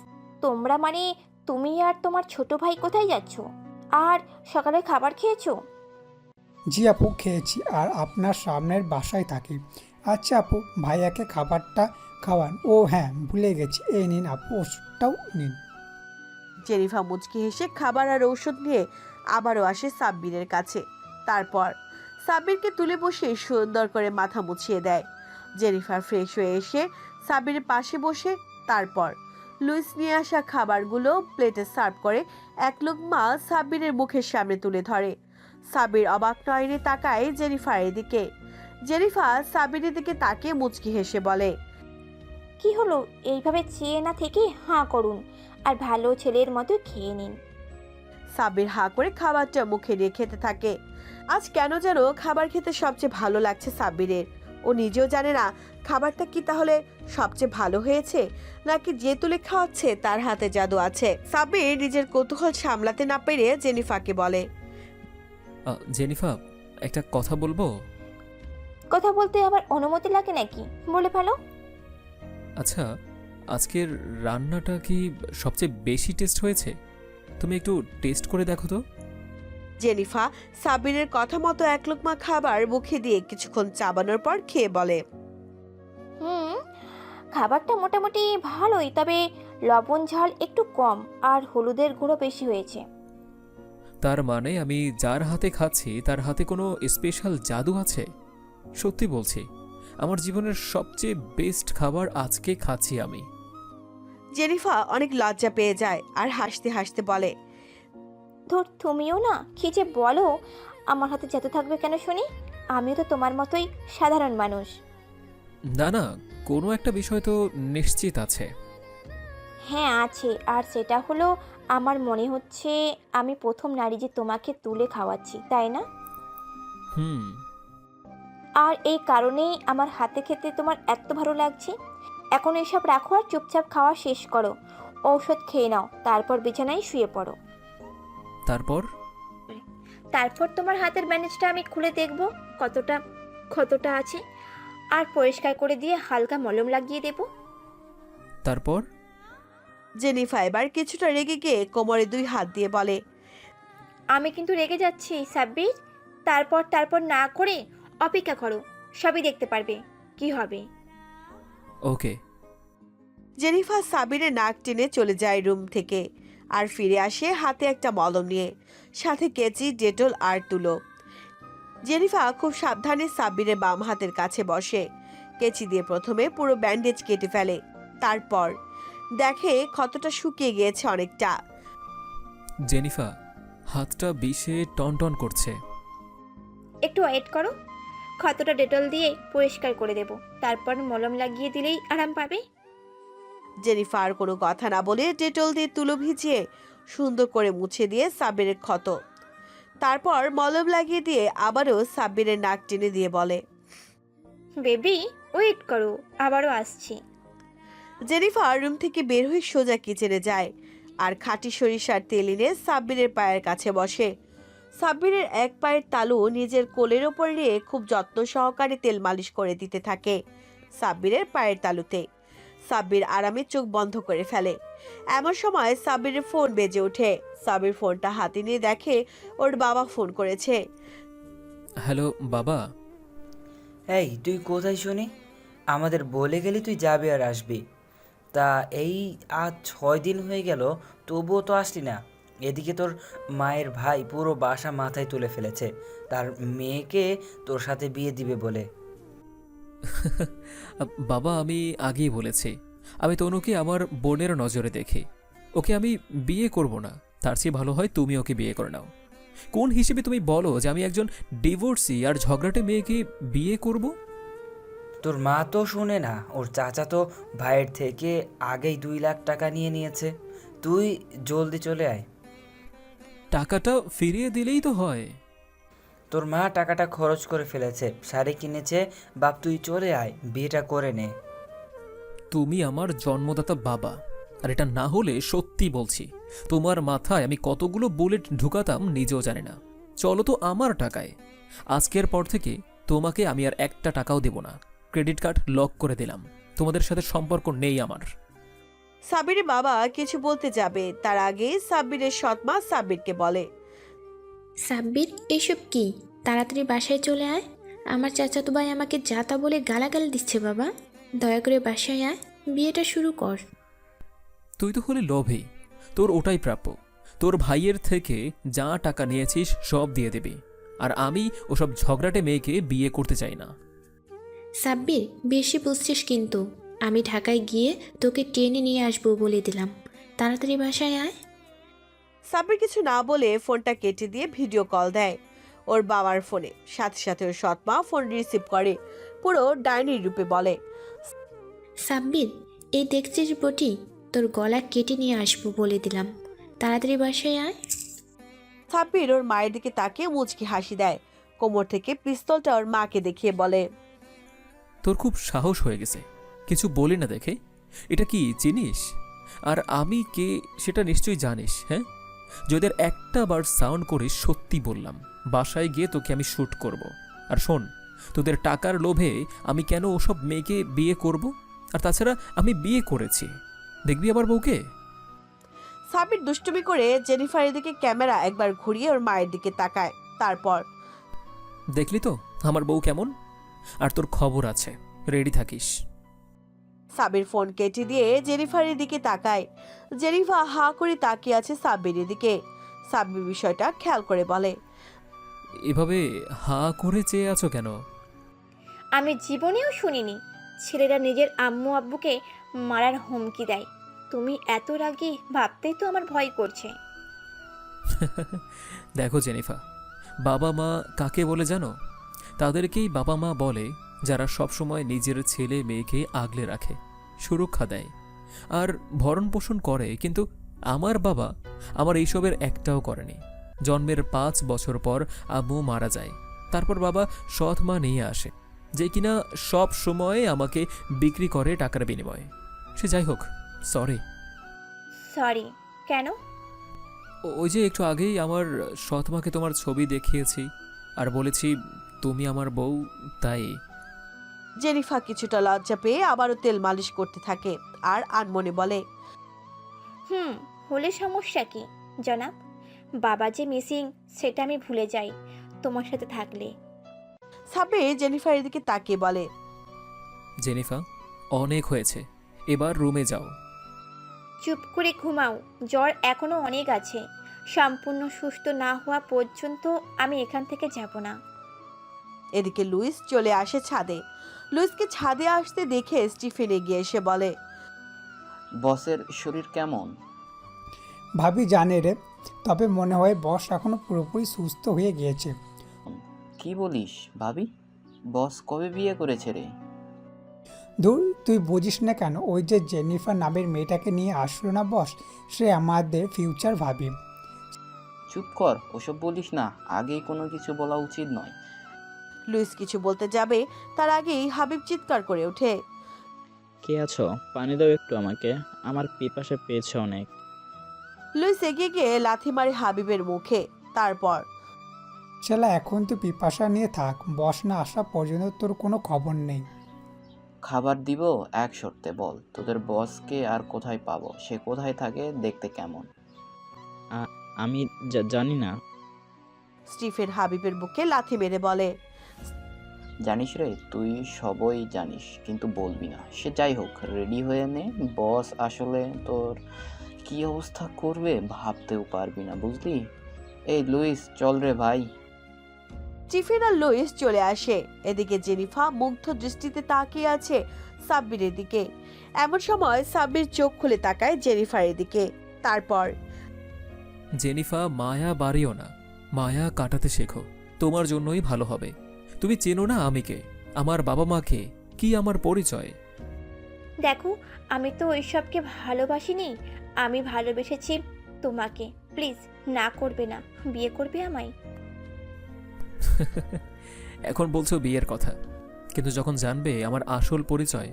তোমরা মানে তুমি আর তোমার ছোট ভাই কোথায় যাচ্ছ? আর সকালে খাবার খেয়েছো? জি আপু, খেয়েছি, আর আপনার সামনের বাসায় থাকি। আচ্ছা আপু, ভাইয়াকে খাবারটা খাওয়ান। ও হ্যাঁ, ভুলে গেছি, এই নিন আপু, ওষুধটাও নিন। জেনিফা মুচকি হেসে খাবার আর ঔষধ নিয়ে আবারও আসে সাব্বিরের কাছে। তারপর সাব্বিরকে তুলে বসে সুন্দর করে মাথা মুছিয়ে দেয়। জেনিফার ফ্রেশ হয়ে এসে সাব্বিরের পাশে বসে তারপর লুইস নিয়ে আসা খাবারগুলো প্লেটে সার্ভ করে এক লোকমা সাব্বিরের মুখের সামনে তুলে ধরে। সাব্বির অবাক নয়নে তাকায় জেনিফার দিকে। জেনিফা সাব্বিরের দিকে তাকিয়ে মুচকি হেসে বলে, কি হলো, এইভাবে চেয়ে না থেকে হাঁ করুন আর ভালো ছেলের মতো খেয়ে নিন। সাব্বির হাঁ করে খাবারটা মুখে নিয়ে খেতে থাকে। আজ কেন যেন খাবার খেতে সবচেয়ে ভালো লাগছে সাব্বিরের। ও নিজেও জানে না খাবারটা কি তাহলে সবচেয়ে ভালো হয়েছে, নাকি যে তুলে খাওয়াচ্ছে তার হাতে জাদু আছে। সাব্বির নিজের কৌতূহল সামলাতে না পেরে জেনিফাকে বলে, জেনিফা, একটা কথা বলবো? কথা বলতে আবার অনুমতি লাগে নাকি? বলে ফেলো। আচ্ছা, আজকের রান্নাটা কি সবচেয়ে বেশি টেস্ট হয়েছে? তুমি একটু টেস্ট করে দেখো তো। জেনিফা সাব্বিরের কথা মতো এক লোকমা খাবার মুখে দিয়ে কিছুক্ষণ চাবানোর পর খেয়ে বলে, খাবারটা মোটামুটি ভালোই, তবে লবণ ঝাল একটু কম আর হলুদের গুঁড়ো বেশি হয়েছে। তার মানে আমি যার হাতে খাচ্ছি তার হাতে কোনো স্পেশাল জাদু আছে? সত্যি বলছি, আমার জীবনের সবচেয়ে বেস্ট খাবার আজকে খাচ্ছি আমি। জেনিফা অনেক লজ্জা পেয়ে যায় আর হাসতে হাসতে বলে, ধর, তুমিও না কি যে বলো, আমার হাতে জাদু থাকবে কেন শুনি? আমিও তো তোমার মতোই সাধারণ মানুষ। না না, কোনো একটা বিষয় তো নিশ্চিত আছে। হ্যাঁ আছে, আর সেটা হলো আমার মনে হচ্ছে আমি প্রথম নারী যে তোমাকে তুলে খাওয়াচ্ছি, তাই না? আর এই কারণেই আমার হাতে খেতে তোমার এত ভালো লাগছে। এখন এসব রাখো আর চুপচাপ খাওয়া শেষ করো, ঔষধ খেয়ে নাও, তারপর বিছানায় শুয়ে পড়ো। তারপর তোমার হাতের ব্যান্ডেজটা আমি খুলে দেখব কতটা ক্ষতটা আছে, আর পরিষ্কার করে দিয়ে হালকা মলম লাগিয়ে দেব। তারপর জেনিফা এবার কিছুটা রেগে গিয়ে কোমরে 2 হাত দিয়ে বলে, আমি কিন্তু রেগে যাচ্ছি সাব্বির। তারপর না করে অপেক্ষা করো, সবই দেখতে পারবে কি হবে। ওকে। জেনিফা সাব্বিরের নাক টেনে চলে যায় রুম থেকে আর ফিরে আসে হাতে একটা মলম নিয়ে, সাথে কেচি, ডেটল আর তুলো। জেনিফা খুব সাবধানে সাব্বিরের বাম হাতের কাছে বসে কেচি দিয়ে প্রথমে পুরো ব্যান্ডেজ কেটে ফেলে। তারপর দেখে ক্ষতটা শুকিয়ে গিয়েছে অনেকটা। জেনিফা, হাতটা বিষে টনটন করছে। একটু ওয়েট করো, ক্ষতটা ডেটল দিয়ে পরিষ্কার করে দেব, তারপর মলম লাগিয়ে দিলেই আরাম পাবে। জেনিফা আর কোনো কথা না বলে ডেটল দিয়ে তুলো ভিজিয়ে সুন্দর করে মুছে দিয়ে সাব্বিরের ক্ষত, তারপর মলম লাগিয়ে দিয়ে আবারও সাব্বিরের নাক টেনে দিয়ে বলে, বেবি ওয়েট করো, আবারও আসছি। জেনিফা রুম থেকে বের হয়ে সোজা কিচেনে যায় আর খাঁটি সরিষার তেল এনে সাব্বিরের পায়ের কাছে বসে। সাব্বিরের এক পায়ের তালু নিজের কোলের ওপর নিয়ে খুব যত্ন সহকারে তেল মালিশ করে দিতে থাকে সাব্বিরের পায়ের তালুতে। সাব্বির আরামে চোখ বন্ধ করে ফেলে। এমন সময় সাব্বিরের ফোন বেজে ওঠে। সাব্বির ফোনটা হাতে নিয়ে দেখে ওর বাবা ফোন করেছে। হ্যালো বাবা। এই তুই কোথায় শুনি? আমাদের বলে গেলি তুই যাবি আর আসবি, তা এই আজ 6 দিন হয়ে গেল তবুও তো আসলি না। এদিকে তোর মায়ের ভাই পুরো বাসা মাথায় তুলে ফেলেছে, তার মেয়েকে তোর সাথে বিয়ে দিবে বলে। বাবা আমি আগেই বলেছি, আমি তনুকে আমার বোনের নজরে দেখি। ওকে আমি বিয়ে করব না, তার চেয়ে ভালো হয় তুমি ওকে বিয়ে করে নাও। কোন হিসেবে তুমি বলো যে আমি একজন ডিভোর্সি আর ঝগড়াটে মেয়েকে বিয়ে করব? তোর মা তো শুনে না, ওর চাচা তো ভাইয়ের থেকে আগেই 2 লাখ টাকা নিয়ে নিয়েছে। তুই জলদি চলে আয়। টাকাটা ফিরিয়ে দিলেই তো হয়। তোর মা টাকাটা খরচ করে ফেলেছে, শাড়ি কিনেছে। বাপ তুই চলে আয়, বিয়েটা করে নে। তুমি আমার জন্মদাতা বাবা, আর এটা না হলে সত্যি বলছি তোমার মাথায় আমি কতগুলো বুলেট ঢুকাতাম নিজেও জানি না। চলো তো আমার টাকায়। আজকের পর থেকে তোমাকে আমি আর একটা টাকাও দেব না। ক্রেডিট কার্ড লক করে দিলাম, তোমাদের সাথে সম্পর্ক নেই আমার। সাব্বিরের বাবা কিছু বলতে যাবে তার আগে সাব্বিরের সৎমা সাব্বিরকে বলে, সাব্বির এসব কি? তাড়াতাড়ি বাসায় চলে আয়। আমার চাচাতো ভাই আমাকে যাতা বলে গালাগালি দিচ্ছে বাবা। দয়া করে বাসায় আয়, বিয়েটা শুরু কর। তুই তো হলে লোভী, তোর ওটাই প্রাপ্য। তোর ভাইয়ের থেকে যা টাকা নিয়েছিস সব দিয়ে দিবি, আর আমি ওসব ঝগড়াটে মেয়েকে বিয়ে করতে চাই না। সাব্বির বেশি বুঝছিস কিন্তু। আমি ঢাকায় গিয়ে তোকে টেনে নিয়ে আসবো বলে দিলাম। তাড়াতাড়ি বাসায় আয়। সাব্বির কিছু না বলে ফোনটা কেটে দিয়ে ভিডিও কল দেয় ওর বাবার ফোনে। সাথে সাথে ওর সৎমা ফোন রিসিভ করে পুরো ডাইনির রূপে বলে, সাব্বির এই দেখছিস বটি, তোর গলা কেটে নিয়ে আসবো বলে দিলাম। তাড়াতাড়ি বাসায় আয়। সাব্বির ওর মায়ের দিকে তাকিয়ে মুচকি হাসি দেয়। কোমর থেকে পিস্তলটা ওর মাকে দেখিয়ে বলে, তোর খুব সাহস হয়ে গেছে, কিছু বলি না দেখে। এটা কি চিনিস? আর আমি কে সেটা নিশ্চয়ই জানিস। হ্যাঁ, যদি আর একটা বার সাউন্ড করিস সত্যি বললাম বাসায় গিয়ে তোকে আমি শ্যুট করব। আর শোন, তোদের টাকার লোভে আমি কেন ওসব মেয়েকে বিয়ে করব? আর তাছাড়া আমি বিয়ে করেছি, দেখবি আবার বউকে। সাব্বির দুষ্টুমি করে জেনিফারের দিকে ক্যামেরা একবার ঘুরিয়ে ওর মায়ের দিকে তাকায়। তারপর, দেখলি তো আমার বউ কেমন? আর তোর খবর আছে, রেডি থাকিস। সাব্বির ফোন কেটে দিয়ে জেনিফারের দিকে তাকায়। জেনিফা হা করে তাকিয়ে আছে সাব্বিরের দিকে। সাব্বির বিষয়টা খেয়াল করে বলে, এভাবে হা করে চেয়ে আছো কেন? আমি জীবনেও শুনিনি ছেলেরা নিজের আম্মু আব্বুকে মারার হুমকি দেয়। তুমি এত রাগী ভাবতেই তো আমার ভয় করছে। দেখো জেনিফা, বাবা মা কাকে বলে জানো? তাদেরকেই বাবা মা বলে যারা সবসময় নিজের ছেলে মেয়েকে আগলে রাখে, সুরক্ষা দেয় আর ভরণ পোষণ করে। কিন্তু আমার বাবা আমার এইসবের একটাও করেনি। জন্মের 5 বছর পর আম্মু মারা যায়, তারপর বাবা সৎ মা নিয়ে আসে, যে কিনা সব সময় আমাকে বিক্রি করে টাকার বিনিময়ে। সে যাই হোক, সরি। সরি কেন? ওই যে একটু আগেই আমার সৎ মাকে তোমার ছবি দেখিয়েছি আর বলেছি তুমি আমার বউ, তাই। জেনিফা কিছুটা লজ্জা পেয়ে আবারও তেল মালিশ করতে থাকে আর আনমনে বলে, হলে সমস্যা কি জনাব? বাবা যে মিসিং সেটা আমি ভুলে যাই তোমার সাথে থাকলে। সাব্বির জেনিফারের দিকে তাকিয়ে বলে, জেনিফা অনেক হয়েছে, এবার রুমে যাও। চুপ করে ঘুমাও, জ্বর এখনো অনেক আছে। সম্পূর্ণ সুস্থ না হওয়া পর্যন্ত আমি এখান থেকে যাব না। এদিকে লুইস চলে আসে ছাদে। লুইসকে ছাদে আসতে দেখে স্টিফেন এগিয়ে এসে বলে, বসের শরীর কেমন? ভাবি জানে রে, তবে মনে হয় বস এখনো পুরোপুরি সুস্থ হয়ে গিয়েছে। কি বলিস ভাবি? বস কবে বিয়ে করেছে রে? ধুর, তুই বুঝিস না কেন? ওই যে জেনিফার নামের মেয়েটাকে নিয়ে আসলো না বস, সে আমাদের ফিউচার ভাবি। চুপ কর, ওসব বলিস না, আগেই কোনো কিছু বলা উচিত নয়। লুইস কিছু বলতে যাবে তার আগেই হাবিব চিৎকার করে ওঠে, কে আছো? পানি দাও একটু আমাকে, আমার পিপাসা পেয়েছে অনেক। লুইস এগিয়ে গিয়ে লাথি মারে হাবিবের মুখে। তারপর, শালা এখন তুই পিপাসা নিয়ে থাক, বস না আসা পর্যন্ত তোর কোনো খবর নেই। খাবার দিব এক শর্তে, বল তোদের বসকে আর কোথায় পাবো, সে কোথায় থাকে, দেখতে কেমন? আমি জানি না। স্টিফেন হাবিবের বুকে লাথি মেরে বলে। জানিস রে, তুই সবই জানিস কিন্তু বলবি না। সে যাই হোক, রেডি হয়ে নে, বস আসলে তোর কি অবস্থা করবে ভাবতেও পারবি না, বুঝলি? এই লুইস, চল রে ভাই। স্টিফেন আর লুইস চলে আসে। এদিকে জেনিফা মুগ্ধ দৃষ্টিতে তাকিয়ে আছে সাব্বিরের দিকে। এমন সময় সাব্বির চোখ খুলে তাকায় জেনিফারের দিকে। তারপর, জেনিফা, মায়া বাড়িও না, মায়া কাটাতে শেখো, তোমার জন্যই ভালো হবে। তুমি চেনো না আমি কে, আমার বাবা মাকে, কি আমার পরিচয়। দেখো, আমি তো ওইসবকে ভালোবাসিনি, আমি ভালোবেসেছি তোমাকে। প্লিজ না করবে না, বিয়ে করবে আমায়। এখন বলছো বিয়ের কথা, কিন্তু যখন জানবে আমার আসল পরিচয়,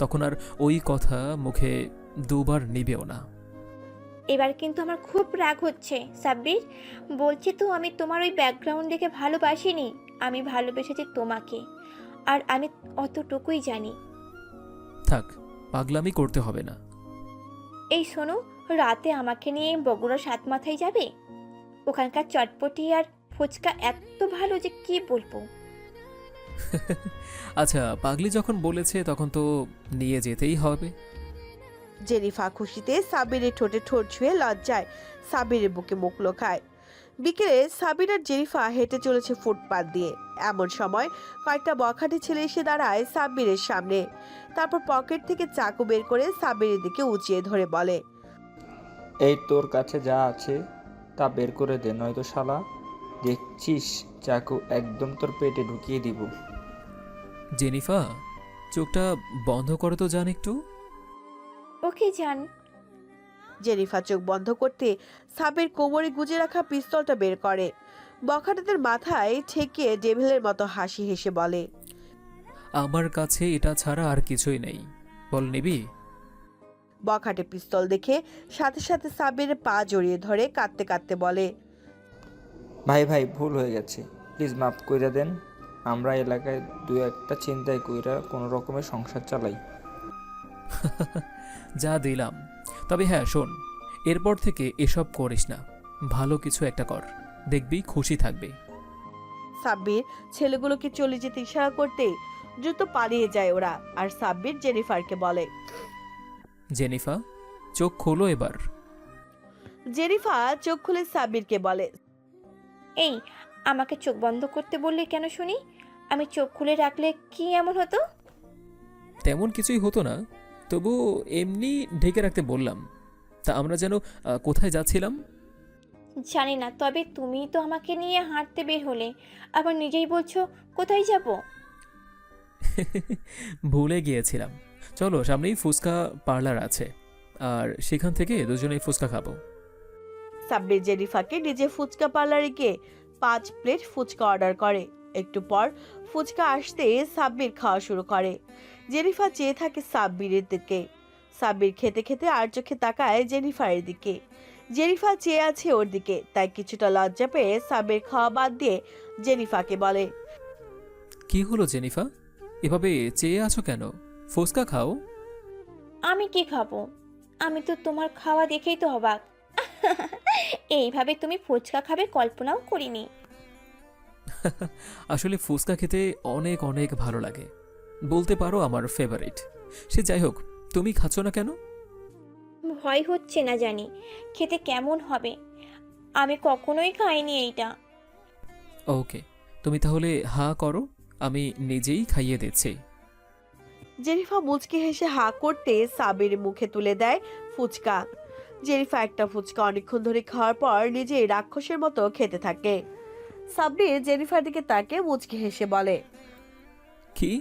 তখন আর ওই কথা মুখে দুবার নিবেও না। এবার কিন্তু আমার খুব রাগ হচ্ছে সাব্বির। বলছি তো, আমি তোমার ওই ব্যাকগ্রাউন্ড দেখে ভালোবাসিনি, আমি ভালোবেসেছি তোমাকে, আর আমি অতটুকুই জানি। থাক, পাগলামি করতে হবে না। এই শোনো, রাতে আমাকে নিয়ে বগুড়া সাত মাথায় যাবে? ওখানকার চটপটি আর ফুচকা এত ভালো যে কি বলবো। আচ্ছা, পাগলি যখন বলেছে তখন তো নিয়ে যেতেই হবে। জেনিফা খুশিতে সাব্বিরের ঠোঁটে ঠোঁট ছুঁয়ে লজ্জায় সাব্বিরের বুকে মুখ লোকায়। বিকেলে সাব্বির আর জেনিফা হেঁটে চলেছে ফুটপাত দিয়ে। এমন সময় কয়েকটা বখাটে ছেলে এসে দাঁড়ায় সাব্বিরের সামনে। তারপর পকেট থেকে চাকু বের করে সাব্বিরের দিকে উঁচিয়ে ধরে বলে, এই তোর কাছে যা আছে তা বের করে দে, নয়তো শালা দেখছিস চাকু একদম তোর পেটে ঢুকিয়ে দিব। জেনিফা, চোখটা বন্ধ করো তো জান একটু। ওকে জান। জেনিফা চোখ বন্ধ করতে সাব্বির কোমরে গুজে রাখা পিস্তলটা বের করে। বখাটেদের মাথায় ঠেকিয়ে ডেভিলের মতো হাসি হেসে বলে, আমার কাছে এটা ছাড়া আর কিছুই নেই, বল নিবি? বখাটে পিস্তল দেখে সাথে সাথে সাব্বিরের পা জড়িয়ে ধরে কাঁদতে কাঁদতে বলে, ভাই ভাই ভুল হয়ে গেছে, প্লিজ মাফ কইরা দেন। আমরা এলাকায় দু একটা চিন্তায় কইরা কোনো রকমের সংসার চালাই। যা দিলাম। তবে হ্যাঁ শোন, এরপর থেকে এসব করিস না, ভালো কিছু একটা কর, দেখবি খুশি থাকবে। সাব্বির ছেলেগুলোকে চলে যেতে ইশারা করতে দ্রুত পালিয়ে যায় ওরা। আর সাব্বির জেনিফারকে বলে, জেনিফা, চোখ খোলো এবার। জেনিফা চোখ খুলে সাব্বিরকে বলে, এই, আমাকে চোখ বন্ধ করতে বললে কেন শুনি? আমি চোখ খুলে রাখলে কি এমন হতো? তেমন কিছুই হতো না, তবু এমনি ঢেকে রাখতে বললাম। তা আমরা যেন কোথায় যাচ্ছিলাম? জানি না, তবে তুমি তো আমাকে নিয়ে হাঁটতে বের হলে, আবার নিজেই বলছো কোথায় যাব। ভুলে গিয়েছিলাম। চলো, সামনেই ফুচকা পার্লার আছে, আর সেখান থেকে দুজনেই ফুচকা খাবো। সাব্বির জেনিফাকে নিজে ফুচকা পার্লারে গিয়ে 5 প্লেট ফুচকা অর্ডার করে। একটু পর ফুচকা আসতে সাব্বির খাওয়া শুরু করে। জেনিফা চেয়ে থাকে সাব্বিরের দিকে। সাব্বির খেতে খেতে আর চোখে তাকায় জেনিফারের দিকে। জেনিফা চেয়ে আছে ওর দিকে, তাই কিছুটা লজ্জা পেয়ে সাব্বির খাওয়া বাদ দিয়ে জেনিফাকে বলে, কি হলো জেনিফা, এভাবে চেয়ে আছো কেন? ফুচকা খাও। আমি কি খাবো? আমি তো তোমার খাওয়া দেখেই তো অবাক। এইভাবে তুমি ফুচকা খাবে কল্পনাও করিনি। আসলে ফুচকা খেতে অনেক অনেক ভালো লাগে, বলতে পারো আমার ফেভারিট। সে যাই হোক, তুমি খাচ্ছ না কেন? ভয় হচ্ছে না জানি খেতে কেমন হবে, আমি কখনোই খাইনি এইটা। ওকে, তুমি তাহলে হা করো, আমি নিজেই খাইয়ে দিচ্ছি। জেনিফা মুচকি হেসে হা করতে সাব্বির মুখে তুলে দেয় ফুচকা। জেনিফা একটা ফুচকা অনেকক্ষণ ধরে খাওয়ার পর নিজেই রাক্ষসের মতো খেতে থাকে। সাব্বির জেনিফার দিকে তাকে মুচকি হেসে বলে, কি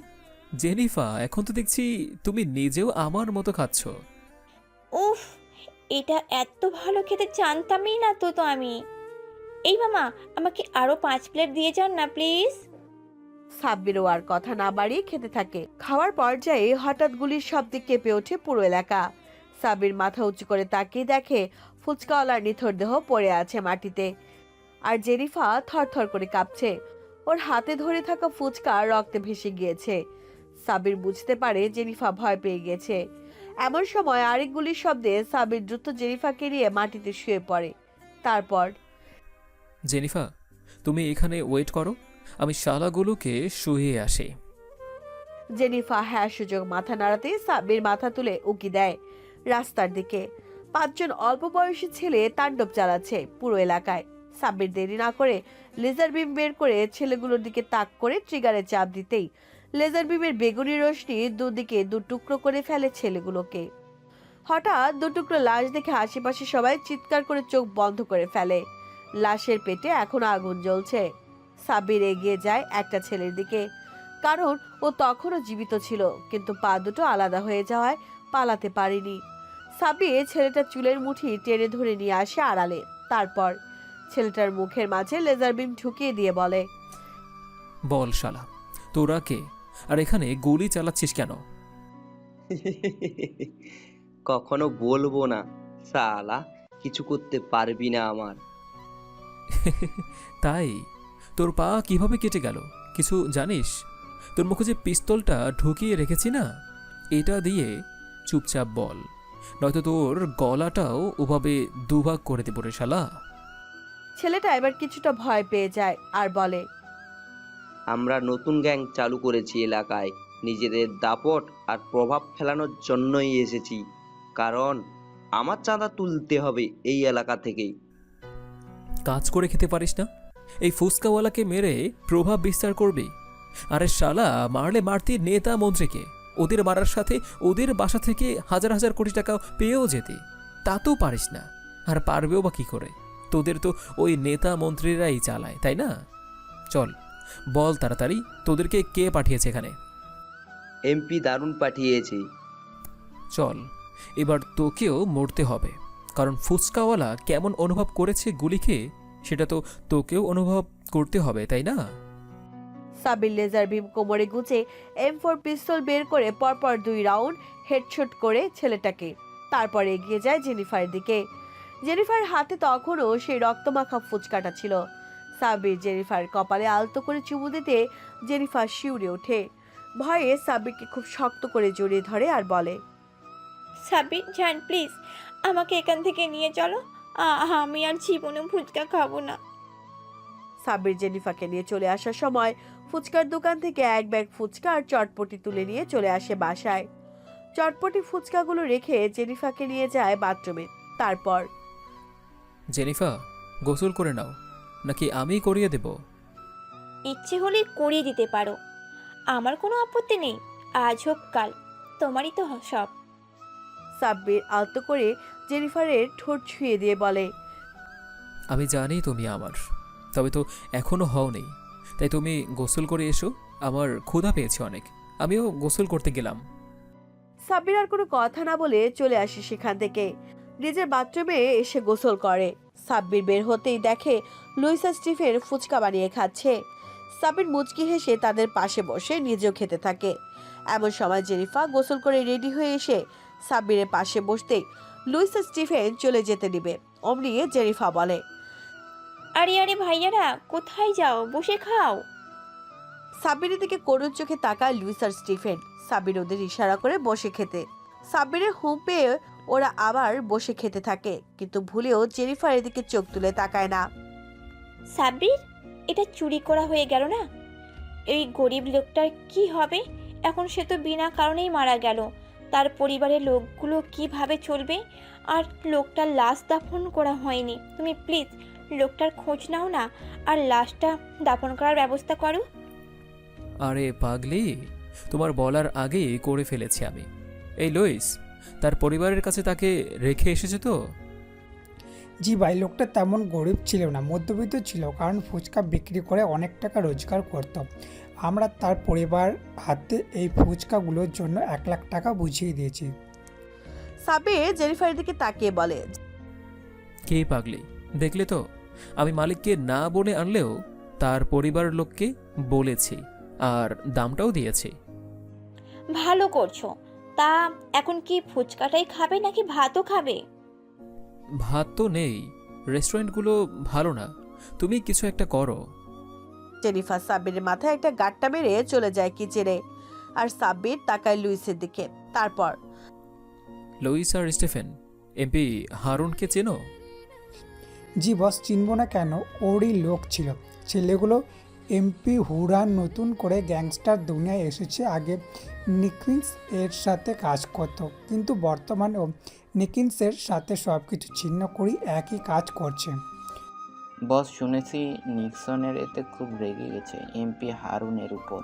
জেনিফা, এখন তো দেখছি তুমি নিজেও আমার মতো খাচ্ছ। উফ, এটা এত ভালো খেতে জানতামই না তো আমি। এই মামা, আমাকে আরো 5 প্লেট দিয়ে যান না প্লিজ। সাব্বিরও আর কথা না বাড়িয়ে খেতে থাকে। খাওয়ার পর্যায়ে হঠাৎ গুলির শব্দে কেঁপে ওঠে পুরো এলাকা। সাব্বির মাথা উঁচু করে তাকিয়ে দেখে ফুচকাওয়ালার নিথর দেহ পড়ে আছে মাটিতে। আর জেনিফা থরথর করে কাঁপছে। ওর হাতে ধরে থাকা ফুচকা রক্তে ভেসে গিয়েছে। সাবির বুঝতে পারে জেনিফা ভয় পেয়ে গেছে। এমন সময় আরেক গুলির শব্দে সাবির দ্রুত জেনিফাকে নিয়ে মাটিতে শুয়ে পড়ে। তারপর, জেনিফা, তুমি এখানে ওয়েট করো, আমি শালাগুলোকে শুয়ে আসি। জেনিফা হ্যাঁ সুযোগ মাথা নাড়াতে সাবির মাথা তুলে উকি দেয় রাস্তার দিকে। 5 জন অল্প বয়সী ছেলে তাণ্ডব চালাচ্ছে পুরো এলাকায়। সাবির দেরি না করে লেজার বিম বের করে ছেলেগুলোর দিকে তাক করে ট্রিগারে চাপ দিতেই লেজার বিমের বেগুনি রশ্মি দুদিকে 2 টুকরো করে ফেলে ছেলেগুলোকে। হঠাৎ 2 টুকরো লাশ দেখে আশেপাশে সবাই চিৎকার করে চোখ বন্ধ করে ফেলে। লাশের পেটে এখনো আগুন জ্বলছে। সাবির এগিয়ে যায় একটা ছেলের দিকে, কারণ ও তখনও জীবিত ছিল, কিন্তু পা দুটো আলাদা হয়ে যাওয়ায় পালাতে পারেনি। সাবির ছেলেটার চুলের মুঠি টেনে ধরে নিয়ে আসে আড়ালে। তারপর ছেলেটার মুখের মাঝে লেজার বিম ঢুকিয়ে দিয়ে বলে, বল শালা, তোরা কে, আর এখানে গুলি চালাচ্ছিস কেন? কখনো বলবো না শালা, কিছু করতে পারবি না আমার। তাই? তোর পা কিভাবে কেটে গেল কিছু জানিস? তোর মুখে যে পিস্তলটা ঢুকিয়ে রেখেছি না, এটা দিয়ে চুপচাপ বল, নয়তো তোর গলাটাও ওভাবে দুভাগ করে দেব রে শালা। ছেলেটা এবার কিছুটা ভয় পেয়ে যায় আর বলে, আমরা নতুন গ্যাং চালু করেছি এলাকায়, নিজেদের দাপট আর প্রভাব ফেলানোর জন্যই এসেছি, কারণ আমার চাঁদা তুলতে হবে এই এলাকা থেকেই। কাজ করে খেতে পারিস না? এই ফুসকাওয়ালাকে মেরে প্রভাব বিস্তার করবি? আরে শালা, মারলে মারতি নেতা মন্ত্রীকে, ওদের মারার সাথে ওদের বাসা থেকে হাজার হাজার কোটি টাকা পেয়েও যেতে, তা তো পারিস না। আর পারবেও বা কি করে? তোদের তো ওই নেতা মন্ত্রীরাই চালায়, তাই না? চল বল তাড়াতাড়ি, তোদেরকে কে পাঠিয়েছে এখানে? এমপি দারুণ পাঠিয়েছি। চল, এবার তোকেও মরতে হবে, কারণ ফুচকাওয়ালা কেমন অনুভব করেছে গুলি খেয়ে, সেটা তো তোকেও অনুভব করতে হবে, তাই না? সাবির লেজার বিম কোমরে গুঁজে M4 পিস্তল বের করে পরপর 2 রাউন্ড হেডশট করে ছেলেটাকে। তারপর এগিয়ে যায় জেনিফারের দিকে। জেনিফার হাতে তখনও সেই রক্তমাখা ফুচকাটা ছিল। সাবির জেনিফার কপালে আলতো করে চুমু দিতে জেনিফার শিউরে ওঠে। ভয়ে সাবিরকে খুব শক্ত করে জড়িয়ে ধরে আর বলে, সাবির জান, প্লিজ আমাকে এখান থেকে নিয়ে চলো। আমি আর জীবনে ফুচকা খাবো না। সাবির জেনিফাকে নিয়ে চলে আসার সময় ফুচকার দোকান থেকে 1 ব্যাগ ফুচকা আর চটপটি তুলে নিয়ে চলে আসে বাসায়। চটপটি ফুচকাগুলো রেখে জেনিফাকে নিয়ে যায় বাথরুমে। তারপর, জেনিফা, গোসল করে নাও, নাকি আমি করিয়ে দেব? ইচ্ছে হলে করিয়ে দিতে পারো, আমার কোনো আপত্তি নেই। আজ হোক কাল, তোমারই তো সব। সাব্বির আলতো করে জেনিফারের ঠোঁট ছুঁয়ে দিয়ে বলে, আমি জানি তুমি আমার, তবে তো এখনো হও নেই, তাই তুমি গোসল করে এসো, আমার ক্ষুধা পেয়েছে অনেক। আমিও গোসল করতে গেলাম। সাব্বির আর কোনো কথা না বলে চলে আসে সেখান থেকে। নিজের বাথরুমে এসে গোসল করে। সাব্বির বের হতেই দেখে লুইস আর স্টিফেন ফুচকা বানিয়ে খাচ্ছে। সাব্বির মুচকি হেসে তাদের পাশে বসে নিজেও খেতে থাকে। এমন সময় জেনিফা গোসল করে রেডি হয়ে এসে সাব্বিরের পাশে বসতেই লুইস আর স্টিফেন চলে যেতে দিবে, অমনি জেনিফা বলে, আরে আরে ভাইয়ারা, কোথায় যাও? বসে খাও। সাব্বিরের দিকে করুণ চোখে তাকায় লুইস আর স্টিফেন। সাব্বির ওদের ইশারা করে বসে খেতে। সাব্বিরের হুঁ পেয়ে ওরা আবার বসে খেতে থাকে, কিন্তু ভুলেও জেনিফারের দিকে চোখ তুলে তাকায় না। সাব্বির, এটা চুরি করা হয়ে গেল না? এই গরিব লোকটার কি হবে এখন? সে তো বিনা কারণেই মারা গেল। তার পরিবারের লোকগুলো কিভাবে চলবে? আর লোকটার লাশ দাফন করা হয়নি। তুমি প্লিজ লোকটার খোঁজ নাও না, আর লাশটা দাফন করার ব্যবস্থা করো। আরে পাগলি, তোমার বলার আগেই করে ফেলেছি আমি। এই লুইস তার পরিবারের কাছে তাকে রেখে এসেছে তো? জি ভাই, লোকটা তেমন গরিব ছিল না, মধ্যবিত্ত ছিল, কারণ ফুচকা বিক্রি করে অনেক টাকা রোজগার করত। আমরা তার পরিবার হাতে এই ফুচকাগুলোর জন্য 1 লাখ টাকা বুঝিয়ে দিয়েছি। সাব্বির জেনিফারের দিকে তাকিয়ে বলে, কে পাগলি, দেখলে তো, আমি মালিককে না বলে আনলেও তার পরিবারের লোককে বলেছি, আর দামটাও দিয়েছি। ভালো করছো। তা এখন কি ফুচকাটাই খাবে নাকি ভাতও খাবে? ভাত তো নেই, রেস্টুরেন্টগুলো ভালো না, তুমি কিছু একটা করো। জেনিফার সাব্বিরের মাথায় একটা গাঁটটা মেরে চলে যায় কিচেনে, আর সাব্বির তাকায় লুইসের দিকে। তারপর, লুইস আর স্টিফেন, এমপি হারুনকে চেনো? জি বস, চিনব না কেন, ওরই লোক ছিল। ছেলেগুলো এমপি হুরান নতুন করে গ্যাংস্টার দুনিয়ায় এসেছে। আগে নিকিন্স এর সাথে কাজ করতো, কিন্তু বর্তমান ও নিকিন্সের সাথে সব কিছু ছিন্ন করেই একই কাজ করছে। বস, শুনেছি নিক্সনের এতে খুব রেগে গেছে এমপি হারুনের উপর।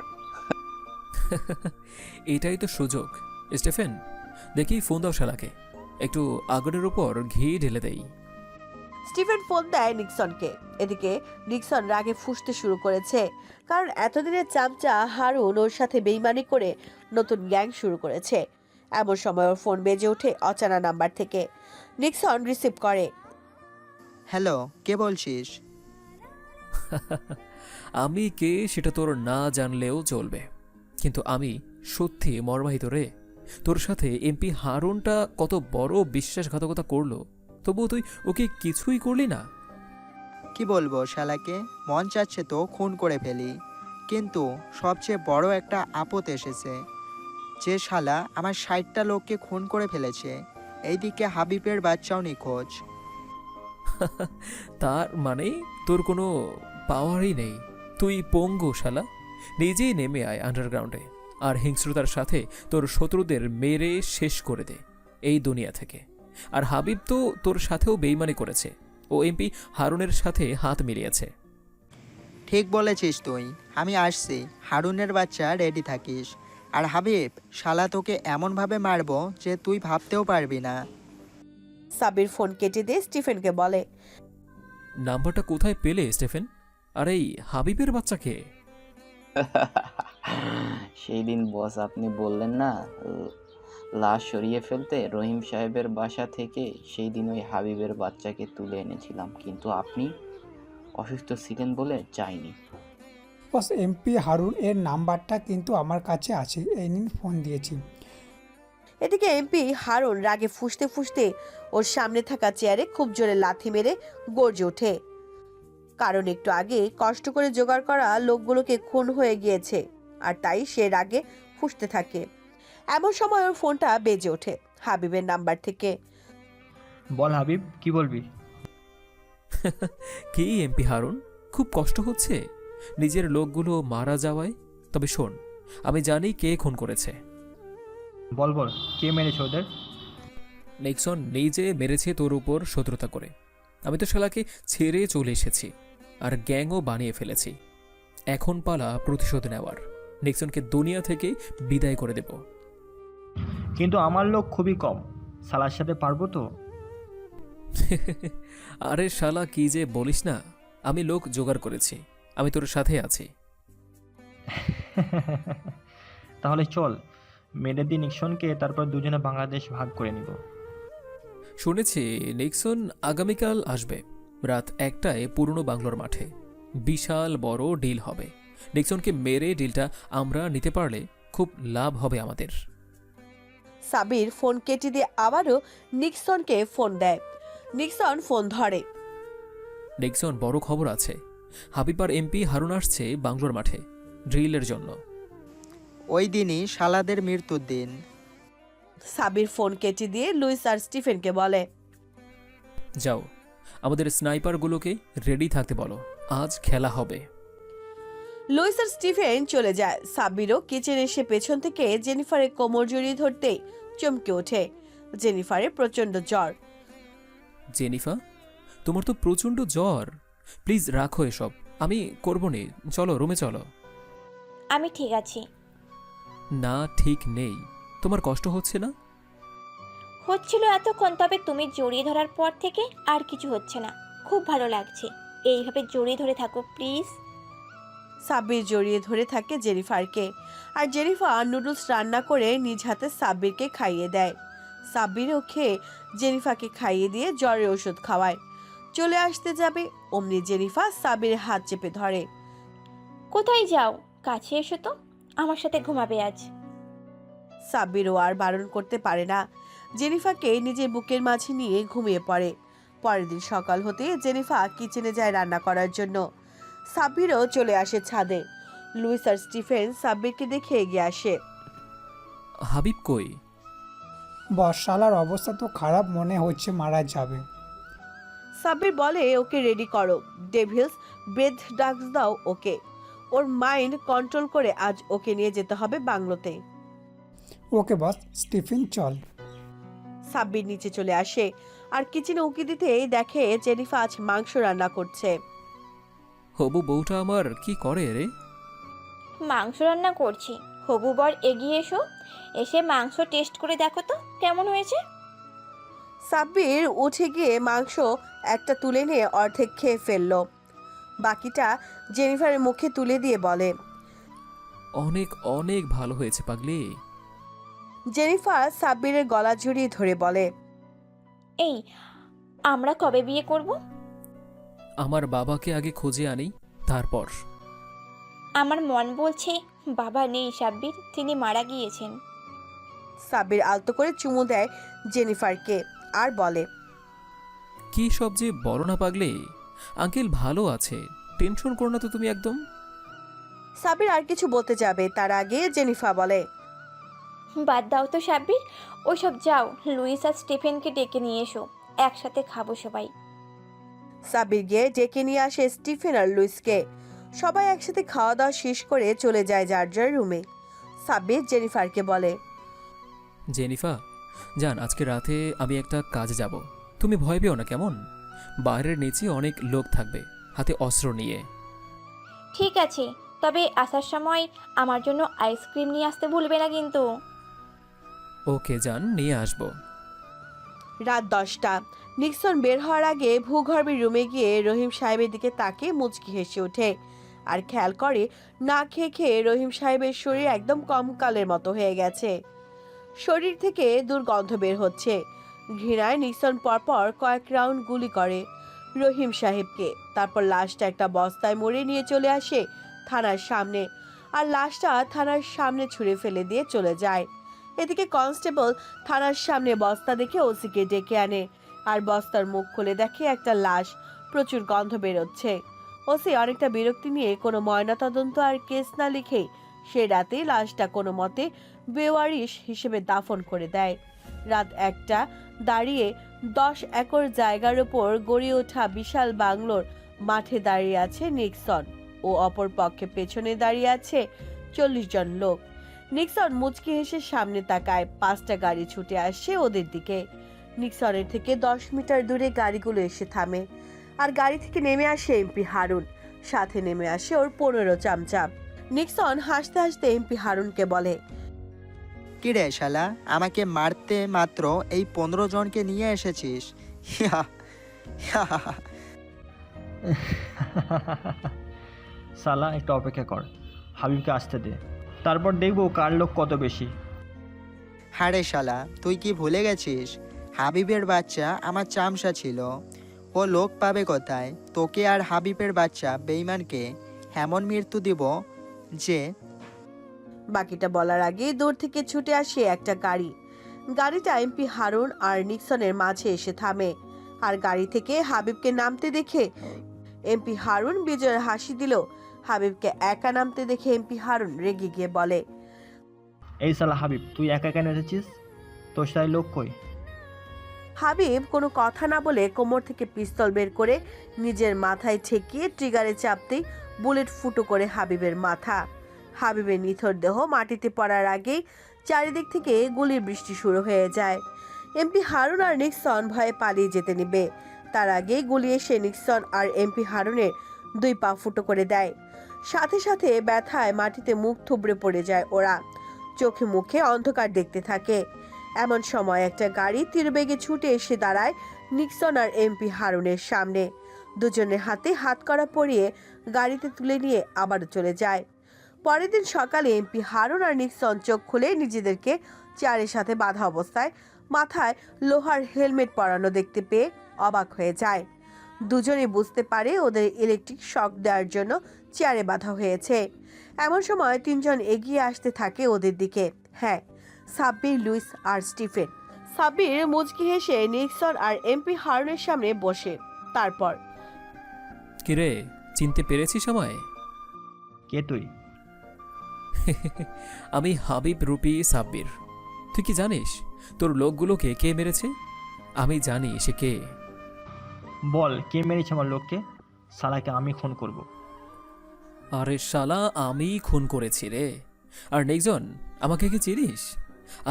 এটাই তো সুযোগ। স্টিফেন, দেখি ফোন দাও শালাকে, একটু আগুনের উপর ঘি ঢেলে দেই। স্টিফেন ফোন দেয় নিক্সনকে। এদিকে নিক্সন রাগে ফুঁসতে শুরু করেছে, কারণ এতদিনের চামচা হারুন ওর সাথে বেইমানি করে নতুন গ্যাং শুরু করেছে। এমন সময় ওর ফোন বেজে ওঠে অজানা নাম্বার থেকে। নিক্সন রিসিভ করে। হ্যালো, কে বলছিস? আমি কে সেটা তোর না জানলেও চলবে, কিন্তু আমি সত্যি মর্মাহিত রে। তোর সাথে এমপি হারুনটা কত বড় বিশ্বাসঘাতকতা করলো, তবুও তুই ওকে কিছুই করলি না। কি বলবো শালাকে, মন চাচ্ছে তো খুন করে ফেলি, কিন্তু সবচেয়ে বড় একটা আপদ এসেছে। যে শালা আমার 60টা লোককে খুন করে ফেলেছে, এইদিকে হাবিবের বাচ্চাও নিখোঁজ। তার মানে তোর কোনো পাওয়ারই নেই, তুই পঙ্গু শালা। নিজেই নেমে আয় আন্ডারগ্রাউন্ডে, আর হিংস্রতার সাথে তোর শত্রুদের মেরে শেষ করে দে এই দুনিয়া থেকে। আর হাবিব তো তোর সাথেও বেইমানি করেছে, ও এমপি হারুনের সাথে হাত মিলিয়েছে। ঠিক বলেছিস তুই, আমি আসছি। হারুনের বাচ্চা রেডি থাকিস। আর হাবিব, শালা তোকে এমনভাবে মারবো যে তুই ভাবতেও পারবি না। সাব্বির ফোন কেটে দিয়ে স্টিফেনকে বলে, নাম্বারটা কোথায় পেলে স্টিফেন? আর এই হাবিবের বাচ্চাকে? সেই দিন বস আপনি বললেন না লাশ সরিয়ে ফেলতে, রহিম সাহেবের বাসা থেকে সেই দিন ওই হাবিবের বাচ্চাকে তুলে এনেছিলাম, কিন্তু আপনি অসুস্থ ছিলেন বলে যাইনি। বস, এমপি হারুন এর নাম্বারটা কিন্তু আমার কাছে আছে, এই নিন, ফোন দিয়েছি। এদিকে এমপি হারুন রাগে ফুঁসতে ফুঁসতে ওর সামনে থাকা চেয়ারে খুব জোরে লাথি মেরে গর্জে ওঠে, কারণ একটু আগে কষ্ট করে জোগাড় করা লোকগুলোকে খুন হয়ে গিয়েছে, আর তাই সে রাগে ফুঁসতে থাকে। এমন সময় ওর ফোনটা বেজে ওঠে হাবিবের নাম্বার থেকে। বল হাবিব, কি বলবি? কি এমপি হারুন, খুব কষ্ট হচ্ছে নিজের লোকগুলো মারা যাওয়ায়? তবে শোন, আমি জানি কে খুন করেছে। বল বল, কে মেরেছে ওদের? নিক্সন নিজে মেরেছে তোর উপর শত্রুতা করে। আমি তো শালাকে ছেড়ে চলে এসেছি, আর গ্যাংও বানিয়ে ফেলেছি। এখন পালা প্রতিশোধ নেওয়ার। নিক্সনকে দুনিয়া থেকে বিদায় করে দেব। কিন্তু আমার লোক খুবই কম, শালার সাথে পারবো তো? আরে শালা, কি যে বলিস না, আমি লোক জোগাড় করেছি, আমি তোর সাথে আছি। তাহলে চল, মেরে দিন নিক্সনকে, তারপর দুজনে বাংলাদেশ ভাগ করে নিব। শুনেছি নিক্সন আগামীকাল আসবে রাত 1টায় পুরনো বাংলোর মাঠে। বিশাল বড় ডিল হবে। নিক্সনকে মেরে ডিলটা আমরা নিতে পারলে খুব লাভ হবে আমাদের। সাবির ফোন কেটে দিয়ে আবারও নিক্সনকে ফোন দেয়। নিক্সন ফোন ধরে। নিক্সন, বড় খবর আছে। হাবিব আর এমপি হারুন আসছে বাংলোর মাঠে ড্রিলের জন্য। ওই দিনই শালাদের মৃত্যুর দিন। সাবির ফোন কেটে দিয়ে লুইস আর স্টিফেনকে বলে, যাও, আমাদের স্নাইপারগুলোকে রেডি থাকতে বলো, আজ খেলা হবে। লুইস আর স্টিফেন চলে যায়। সাব্বিরও কিচেনে এসে পেছন থেকে জেনিফারের কোমর জড়িয়ে ধরতেই চমকে ওঠে। জেনিফারের প্রচন্ড জ্বর। জেনিফা, তোমার তো প্রচণ্ড জ্বর, প্লিজ রাখো এসব, আমি করবো নে, চলো রুমে চলো। আমি ঠিক আছি। না, ঠিক নেই। তোমার কষ্ট হচ্ছে না? হচ্ছিল এতক্ষণ, তবে তুমি জড়িয়ে ধরার পর থেকে আর কিছু হচ্ছে না, খুব ভালো লাগছে। এইভাবে জড়িয়ে ধরে থাকো প্লিজ। সাব্বির জড়িয়ে ধরে থাকে জেনিফারকে, আর জেনিফার নুডলস রান্না করে নিজ হাতে সাব্বিরকে খাইয়ে দেয়। সাব্বিরও খেয়ে জেনিফাকে খাইয়ে দিয়ে জ্বরের ওষুধ খাওয়ায়। চলে আসতে যাবে অমনি জেনিফা সাব্বিরের হাত চেপে ধরে। কোথায় যাও? কাছে এসো তো, আমার সাথে ঘুমাবে আজ। সাব্বিরও আর বারণ করতে পারে না। জেনিফাকে নিজের বুকের মাঝে নিয়ে ঘুমিয়ে পড়ে। পরের দিন সকাল হতে জেনিফা কিচেনে যায় রান্না করার জন্য। সাব্বিরও চলে আসে ছাদে। লুইস আর স্টিফেন সাব্বিরকে দেখে এগিয়ে আসে। হাবিব কই? বস, শালার অবস্থা তো খারাপ, মনে হচ্ছে মারা যাবে। সাব্বির বলে, ওকে রেডি করো, ডেভিলস ব্রেথ ড্রাগস দাও ওকে। ওর মাইন্ড কন্ট্রোল করে আজ ওকে নিয়ে যেতে হবে বাংলোতে। ওকে বস, স্টিফেন চল। সাব্বির নিচে চলে আসে আর কিচেনে উকি দিতেই দেখে জেনিফা আজ মাংস রান্না করছে। হবু বউটা আমার কি করে রে? মাংস রান্না করছি। হবু বর এগিয়ে এসো, এসে মাংস টেস্ট করে দেখো তো কেমন হয়েছে। সাব্বির উঠে গিয়ে মাংস একটা তুলে নিয়ে অর্ধেক খেয়ে ফেললো। বাকিটা জেনিফারের মুখে তুলে দিয়ে বলে, অনেক অনেক ভালো হয়েছে পাগলি। জেনিফার সাব্বিরের গলা জড়িয়ে ধরে বলে, এই আমরা কবে বিয়ে করব? আমার বাবাকে আগে খুঁজে আনি, তারপর। আমার মন বলছে বাবা নেই সাব্বির, তিনি মারা গিয়েছেন। সাব্বির আলতো করে চুমু দেয় জেনিফারকে আর বলে, কি সব যে বড় না পাগলি, আঙ্কেল ভালো আছে, টেনশন করো না তো তুমি একদম। সাব্বির আর কিছু বলতে যাবে তার আগে জেনিফা বলে, বাদ দাও তো সাব্বির, ওইসব যাও, লুইস আর স্টিফেনকে ডেকে নিয়ে এসো, একসাথে খাবো সবাই। সাব্বির গিয়ে ডেকে নিয়ে আসে স্টিফেন আর লুইসকে। সবাই একসাথে খাওয়া দাওয়া শেষ করে চলে যায় যার যার রুমে। সাব্বির জেনিফারকে বলে, জেনিফা জান, আজকে রাতে আমি একটা কাজে যাব, তুমি ভয় পেও না কেমন? বাইরের নিচে অনেক লোক থাকবে হাতে অস্ত্র নিয়ে। ঠিক আছে, তবে আসার সময় আমার জন্য আইসক্রিম নিয়ে আসতে ভুলবে না কিন্তু। ওকে জান, নিয়ে আসবো। রাত 10টা। নিক্সন বের হওয়ার আগে ভূগর্ভের রুমে গিয়ে রহিম সাহেবের দিকে তাকে মুচকি হেসে ওঠে আর খেয়াল করে না খেয়ে খেয়ে রহিম সাহেবের শরীর একদম কমকালের মতো হয়ে গেছে। শরীর থেকে দুর্গন্ধ বের হচ্ছে। ঘৃণায় নিক্সন পরপর কয়েক রাউন্ড গুলি করে রহিম সাহেবকে। তারপর লাশটা একটা বস্তায় মুড়ে নিয়ে চলে আসে থানার সামনে আর লাশটা থানার সামনে ছুঁড়ে ফেলে দিয়ে চলে যায়। এদিকে কনস্টেবল থানার সামনে বস্তা দেখে ওসিকে ডেকে আনে আর বস্তার মুখ খুলে দেখে একটা লাশ, প্রচুর গন্ধ বেরোচ্ছে। ওসি অনেকটা বিরক্তি নিয়ে কোনো ময়নাতদন্ত আর কেস না লিখে সে রাতে লাশটা কোনো মতে বেওয়ারিশ হিসেবে দাফন করে দেয়। রাত 1টা দাঁড়িয়ে 10 একর জায়গার উপর গড়ে ওঠা বিশাল বাংলোর মাঠে দাঁড়িয়ে আছে নিক্সন ও অপর পক্ষে পেছনে দাঁড়িয়ে আছে 40 জন লোক। নিক্সন মুচকি হেসে সামনে তাকায়। 5টা গাড়ি ছুটে আসে ওদের দিকে। নিক্সনের থেকে 10 মিটার দূরে গাড়িগুলো এসে থামে আর গাড়ি থেকে নেমে আসে এমপি হারুন, সাথে নেমে আসে ওর 15 চামচা। নিক্সন হাসতে হাসতে এমপি হারুনকে বলে, কি রে শালা, আমাকে মারতে মাত্র এই 15 জনকে নিয়ে এসেছিস? হিয়া, হিয়া। সালা একটু অপেক্ষা কর, হাবিবকে আসতে দে, তারপর দেখবো কার লোক কত বেশি। হারে শালা, তুই কি ভুলে গেছিস হাবিবের বাচ্চা আমার চামচা ছিল? ও লোক পাবে কোথায়? তোকে আর হাবিবের বাচ্চা বেঈমানকে এমন মৃত্যু দিব যে। বাকিটা বলার আগে দূর থেকে ছুটে আসে একটা গাড়ি। গাড়িটা এমপি হারুন আর নিক্সনের মাঝে এসে থামে আর গাড়ি থেকে হাবিবকে নামতে দেখে এমপি হারুন বিজয়ের হাসি দিল। হাবিবকে একা নামতে দেখে এমপি হারুন রেগে গিয়ে বলে, এই সালা হাবিব, তুই একা কেন এসেছিস? তোর সাথে লোক কই? হাবিব কোনো কথা না বলে কোমর থেকে পিস্তল বের করে নিজের মাথায় ঠেকিয়ে ট্রিগারে চাপতেই বুলেট ফুটো করে হাবিবের মাথা। হাবিবের নিথর দেহ মাটিতে পড়ার আগেই চারিদিক থেকে গুলির বৃষ্টি শুরু হয়ে যায়। এমপি হারুন আর নিক্সন ভয়ে পালিয়ে যেতে নিবে, তার আগেই গুলি এসে নিক্সন আর এমপি হারুনের 2 পা ফুটো করে দেয়। সাথে সাথে ব্যথায় মাটিতে মুখ থুবড়ে পড়ে যায় ওরা। চোখে মুখে অন্ধকার দেখতে থাকে। এমন সময় একটা গাড়ি তীরবেগে ছুটে এসে দাঁড়ায় নিক্সন আর এমপি হারুনের সামনে। দুজনের হাতে হাতকড়া পরিয়ে গাড়িতে তুলে নিয়ে আবারও চলে যায়। পরের দিন সকালে এমপি হারুন আর নিক্সন চোখ খুলে নিজেদেরকে চেয়ারের সাথে বাঁধা অবস্থায় মাথায় লোহার হেলমেট পরানো দেখতে পেয়ে অবাক হয়ে যায়। দুজনেই বুঝতে পারে ওদের ইলেকট্রিক শক দেওয়ার জন্য চেয়ারে বাঁধা হয়েছে। এমন সময় 3 জন এগিয়ে আসতে থাকে ওদের দিকে। হ্যাঁ, সাব্বির, লুইস আর স্টিফেন। সাব্বির মুচকি হেসে নিক্সন আর এমপি হারুনের সামনে বসে। তারপর, কিরে, চিনতে পেরেছিস আমায়? কে তুই? আমি হাবিব রূপী সাব্বির। তুই কি জানিস তোর লোকগুলোকে কে মেরেছে? আমি জানি সে কে। বল, কে মেরেছে আমার লোককে? শালাকে আমি খুন করব। আরে শালা, আমি খুন করেছি রে। আর নিক্সন, আমাকে কি চিনিস?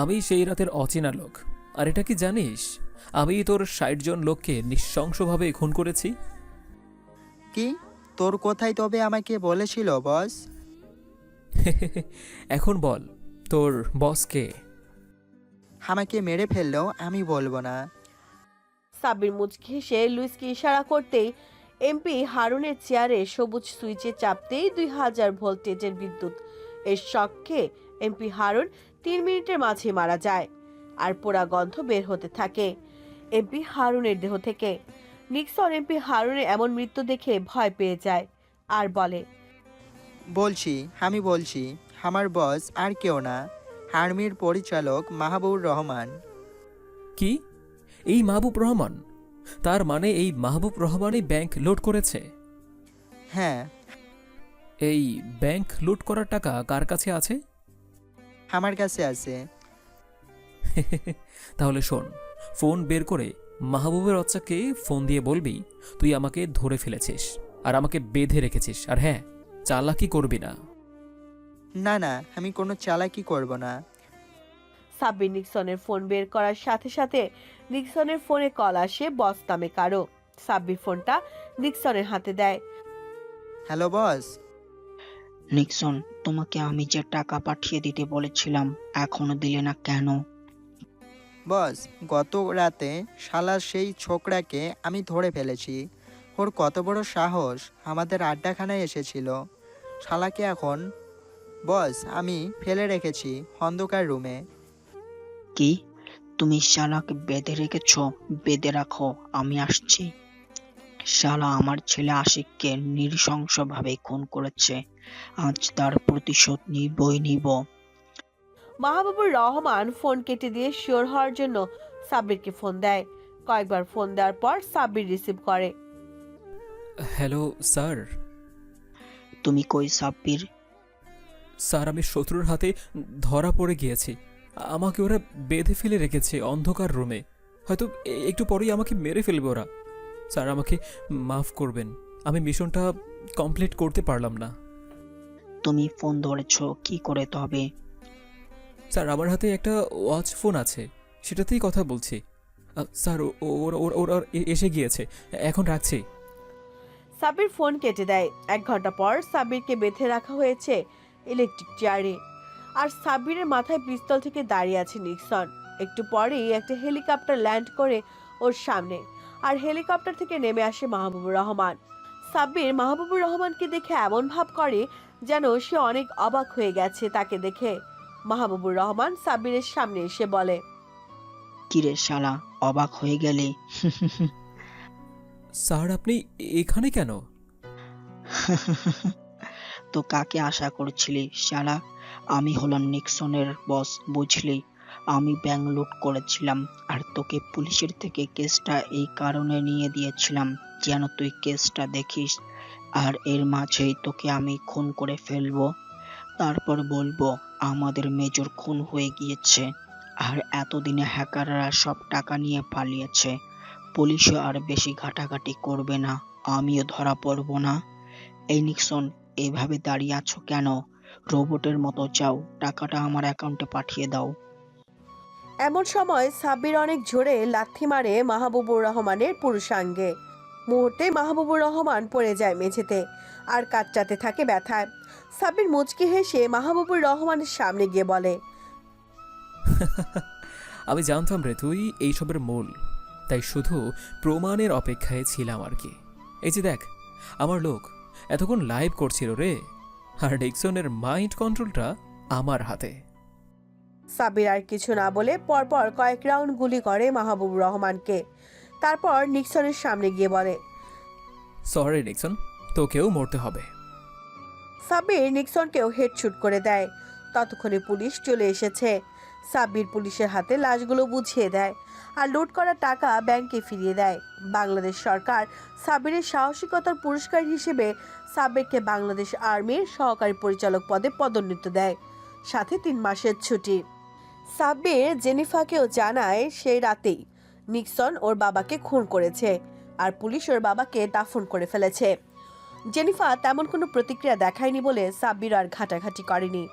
আমি সেই রাতের অচেনা লোক। আর এটা কি জানিস আমি তোর ৬০ জন লোককে নৃশংসভাবে খুন করেছি? কি তোর কথাই তবে আমাকে বলেছিল বস? এখন বল, তোর বস কে? আমাকে মেরে ফেললেও আমি বলবো না। সাব্বির মুচকি হেসে লুইসকে ইশারা করতেই এমপি হারুনের চেয়ারে সবুজ সুইচে চাপতেই ২০০০ ভোল্টেজের বিদ্যুৎ এর শখে এমপি হারুন ৩ মিনিটের মাঝে মারা যায়। আর পোড়া গন্ধ বের হতে থাকে এমপি হারুনের দেহ থেকে। নিক্সন এমপি হারুনের এমন মৃত্যু দেখে ভয় পেয়ে যায় আর বলে, আমি বলছি আমার বস আর কেউ না, আর্মির পরিচালক মাহবুবুর রহমান। কি? এই মাহবুব রহমান? তার মানে এই মাহবুব রহমানই ব্যাংক লুট করেছে? হ্যাঁ। এই ব্যাংক লুট করার টাকা কার কাছে আছে? আমার কাছে আছে। তাহলে শোন, ফোন বের করে মাহবুবের বাচ্চাকে ফোন দিয়ে বলবি তুই আমাকে ধরে ফেলেছিস আর আমাকে বেঁধে রেখেছিস। আর হ্যাঁ, চালাকি করবি না। না না, আমি কোনো চালাকি করব না। সাব্বির নিক্সনের ফোন বের করার সাথে সাথে নিক্সনের ফোনে কল আসে বস নামে কারো। সাব্বির ফোনটা নিক্সনের হাতে দেয়। Hello boss. নিক্সন, তোমাকে আমি যে টাকা পাঠিয়ে দিতে বলেছিলাম এখনো দিলে না কেন? বস, গত রাতে শালার সেই ছোকরাকে আমি ধরে ফেলেছি। ওর কত বড় সাহস আমাদের আড্ডাখানায় এসেছিল। শালাকে এখন বস আমি ফেলে রেখেছি অন্ধকার রুমে। কি? তুমি শালাকে বেঁধে রেখেছ? বেঁধে রাখো, আমি আসছি। শালা আমার ছেলে আশিককে নৃশংসভাবে খুন করেছে, আজ তার প্রতিশোধ নিব। মাহবুবুর রহমান ফোন কেটে দিয়ে শিওর হওয়ার জন্য সাব্বিরকে ফোন দেয়। কয়েকবার ফোন দেওয়ার পর সাব্বির রিসিভ করে। Hello sir. তুমি কই সাব্বির? স্যার, আমি শত্রুর হাতে ধরা পড়ে গিয়েছি। আমাকে ওরা বেঁধে ফেলে রেখেছে অন্ধকার রুমে। হয়তো একটু পরেই আমাকে মেরে ফেলবে ওরা। স্যার, আমাকে মাফ করবেন, আমি মিশনটা কমপ্লিট করতে পারলাম না। তুমি ফোন ধরেছ কি করে তবে? স্যার, আমার হাতে একটা ওয়াচ ফোন আছে, সেটাতেই কথা বলছি। স্যার, ওরা এসে গিয়েছে, এখন রাখছি। সাব্বির ফোন কেটে দেয়। ১ ঘন্টা পর সাব্বিরকে বেঁধে রাখা হয়েছে ইলেকট্রিক চেয়ারে। আর সাব্বিরের মাথায় পিস্তল থেকে দাঁড়িয়ে আছে নিক্সন। একটু পরেই একটা হেলিকপ্টার ল্যান্ড করে ওর সামনে। আর হেলিকপ্টার থেকে নেমে আসে মাহবুবুর রহমান। সাব্বির মাহবুবুর রহমানকে দেখে এমন ভাব করে যেন সে অনেক অবাক হয়ে গেছে তাকে দেখে। মাহবুবুর রহমান সাব্বিরের সামনে এসে বলে, কিরে শালা, অবাক হয়ে গেলি? স্যার, আপনি এখানে কেন? তো কাকে আশা করছিলি শালা? আমি হলাম নিক্সনের বস, বুঝলি? আমি ব্যাংক লুট করেছিলাম আর তোকে পুলিশের থেকে কেসটা এই কারণে নিয়ে দিয়েছিলাম যেন তুই কেসটা দেখিস। আর এর মাঝেই তোকে আমি খুন করে ফেলবো, তারপর বলবো আমাদের মেজর খুন হয়ে গিয়েছে আর এতদিনে হ্যাকাররা সব টাকা নিয়ে পালিয়েছে। পুলিশও আর বেশি ঘাটাঘাটি করবে না, আমিও ধরা পড়বো না। এই নিক্সন, এইভাবে দাঁড়িয়ে আছো কেন? রোবটের মতো যাও, টাকাটা আমার অ্যাকাউন্টে পাঠিয়ে দাও। এমন সময় সাব্বির অনেক জোরে লাথি মারে মাহবুবুর রহমানের পুরুষাঙ্গে। মুহূর্তে মাহবুবুর রহমান পড়ে যায় মেঝেতে আর কাতরাতে থাকে ব্যথায়। সাব্বির মুচকি হেসে মাহবুবুর রহমানের সামনে গিয়ে বলে, আমি জানতাম রে তুই এইসবের মূল, তাই শুধু প্রমাণের অপেক্ষায় ছিলাম আর কি। এই যে দেখ, আমার লোক এতক্ষণ লাইভ করছিল রে, আর নিক্সনের মাইন্ড কন্ট্রোলটা আমার হাতে। সাব্বির আর কিছু না বলে পরপর কয়েক রাউন্ড গুলি করে মাহবুবুর রহমানকে। তারপর নিক্সনের সামনে গিয়ে বলে, সরি নিক্সন, তোকেও মরতে হবে। সাব্বির নিক্সনকেও হেডশুট করে দেয়। ততক্ষণে পুলিশ চলে এসেছে। সাব্বির পুলিশের হাতে লাশগুলো বুঝিয়ে দেয় আর লুট করা টাকা ব্যাংকে ফিরিয়ে দেয়। বাংলাদেশ সরকার সাব্বিরের সাহসিকতার পুরস্কার হিসেবে সাব্বিরকে বাংলাদেশ আর্মির সহকারী পরিচালক পদে পদোন্নতি দেয়, সাথে 3 মাসের ছুটি। সাব্বির জেনিফাকেও জানায় সেই রাতেই নিক্সন ওর বাবাকে খুন করেছে আর পুলিশ ওর বাবাকে দাফন করে ফেলেছে। জেনিফা তেমন কোনো প্রতিক্রিয়া দেখায়নি বলে সাব্বির আর ঘাটাঘাটি করেনি।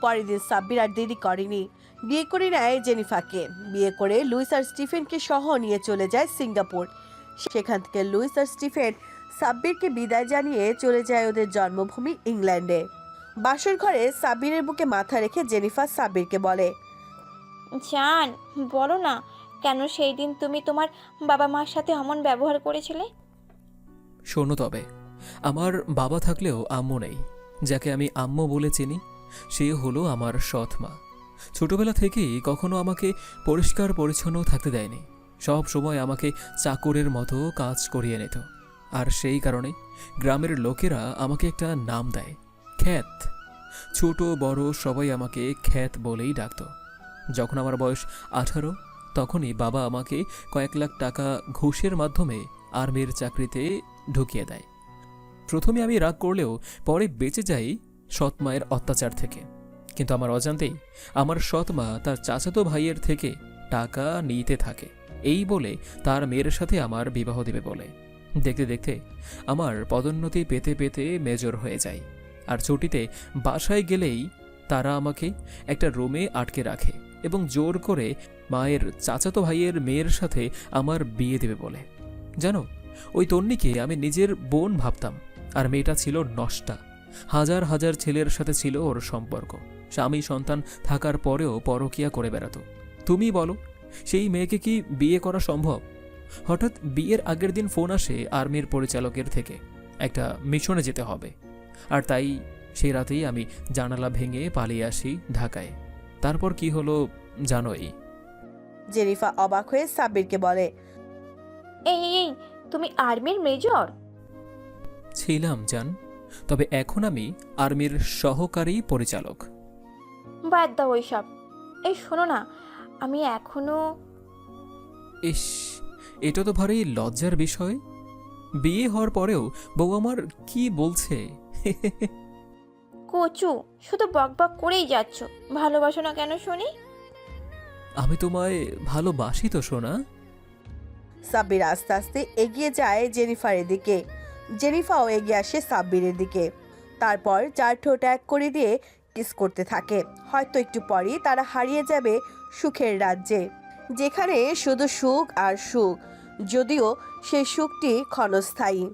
পরের দিন সাব্বির আর দেরি করেনি, বিয়ে করে নেয় জেনিফাকে। বিয়ে করে লুইস আর স্টিফেনকে সহ নিয়ে চলে যায় সিঙ্গাপুর। সেখান থেকে লুইস আর স্টিফেন সাব্বিরকে বিদায় জানিয়ে চলে যায় ওদের জন্মভূমি ইংল্যান্ডে। বাসর ঘরে সাব্বিরের বুকে মাথা রেখে জেনিফা সাব্বিরকে বলে, জান বলো না, কেন সেই দিন তুমি তোমার বাবা মার সাথে অমন ব্যবহার করেছিলে? শোনো, তবে আমার বাবা থাকলেও আম্মু নেই। যাকে আমি আম্মু বলে চিনি সে হলো আমার সৎ মা। ছোটবেলা থেকেই কখনো আমাকে পরিষ্কার পরিচ্ছন্ন থাকতে দেয়নি, সব সময় আমাকে চাকরের মতো কাজ করিয়ে নিত। আর সেই কারণে গ্রামের লোকেরা আমাকে একটা নাম দেয়, খ্যাত। ছোট বড় সবাই আমাকে খ্যাত বলেই ডাকত। যখন আমার বয়স 18, তখনই বাবা আমাকে কয়েক লাখ টাকা ঘুষের মাধ্যমে আর্মির চাকরিতে ঢুকিয়ে দেয়। প্রথমে আমি রাগ করলেও পরে বেঁচে যাই সৎ মায়ের অত্যাচার থেকে। কিন্তু আমার অজান্তেই আমার সৎ মা তার চাচাতো ভাইয়ের থেকে টাকা নিতে থাকে, এই বলে তার মেয়ের সাথে আমার বিবাহ দেবে বলে। দেখতে দেখতে আমার পদোন্নতি পেতে পেতে মেজর হয়ে যায়। আর ছুটিতে বাসায় গেলেই তারা আমাকে একটা রুমে আটকে রাখে এবং জোর করে মায়ের চাচাতো ভাইয়ের মেয়ের সাথে আমার বিয়ে দেবে বলে। জানো, ওই তন্নিকে আমি নিজের বোন ভাবতাম, আর মেয়েটা ছিল নষ্টা। হাজার হাজার ছেলের সাথে ছিল ওর সম্পর্ক। স্বামী সন্তান থাকার পরেও পরকিয়া করে বেড়াতো। তুমি বলো, সেই মেয়েকে কি বিয়ে করা সম্ভব? হঠাৎ বিয়ের আগের দিন ফোন আসে আর্মির পরিচালকের থেকে, একটা মিশনে যেতে হবে। আর তাই সেই রাতেই আমি জানালা ভেঙে পালিয়ে আসি ঢাকায়। তারপর কি হলো জানোই। জেনিফা অবাক হয়ে সাব্বিরকে বলে, এই এই তুমি আর্মির মেজর? ছিলাম জান, তবে এখন আমি আর্মির সহকারী পরিচালক। বাদ দাও ওইসব। এই শোনো না, আমি এখনো... ইস, এটা তো ভারী লজ্জার বিষয়। বিয়ে হওয়ার পরেও বউ আমার কি বলছে। কচু, শুধু বকবক করেই যাচ্ছ। ভালোবাসো না কেন শুনি? আমি তোমায় ভালোবাসি তো সোনা। সাব্বির আস্তে আস্তে এগিয়ে যায় জেনিফারের দিকে। জেনিফাও এগিয়ে আসে সাব্বিরের দিকে। তারপর চার ঠোঁট এক করে দিয়ে কিস করতে থাকে। হয়তো একটু পরেই তারা হারিয়ে যাবে সুখের রাজ্যে, যেখানে শুধু সুখ আর সুখ, যদিও সেই সুখটি ক্ষণস্থায়ী।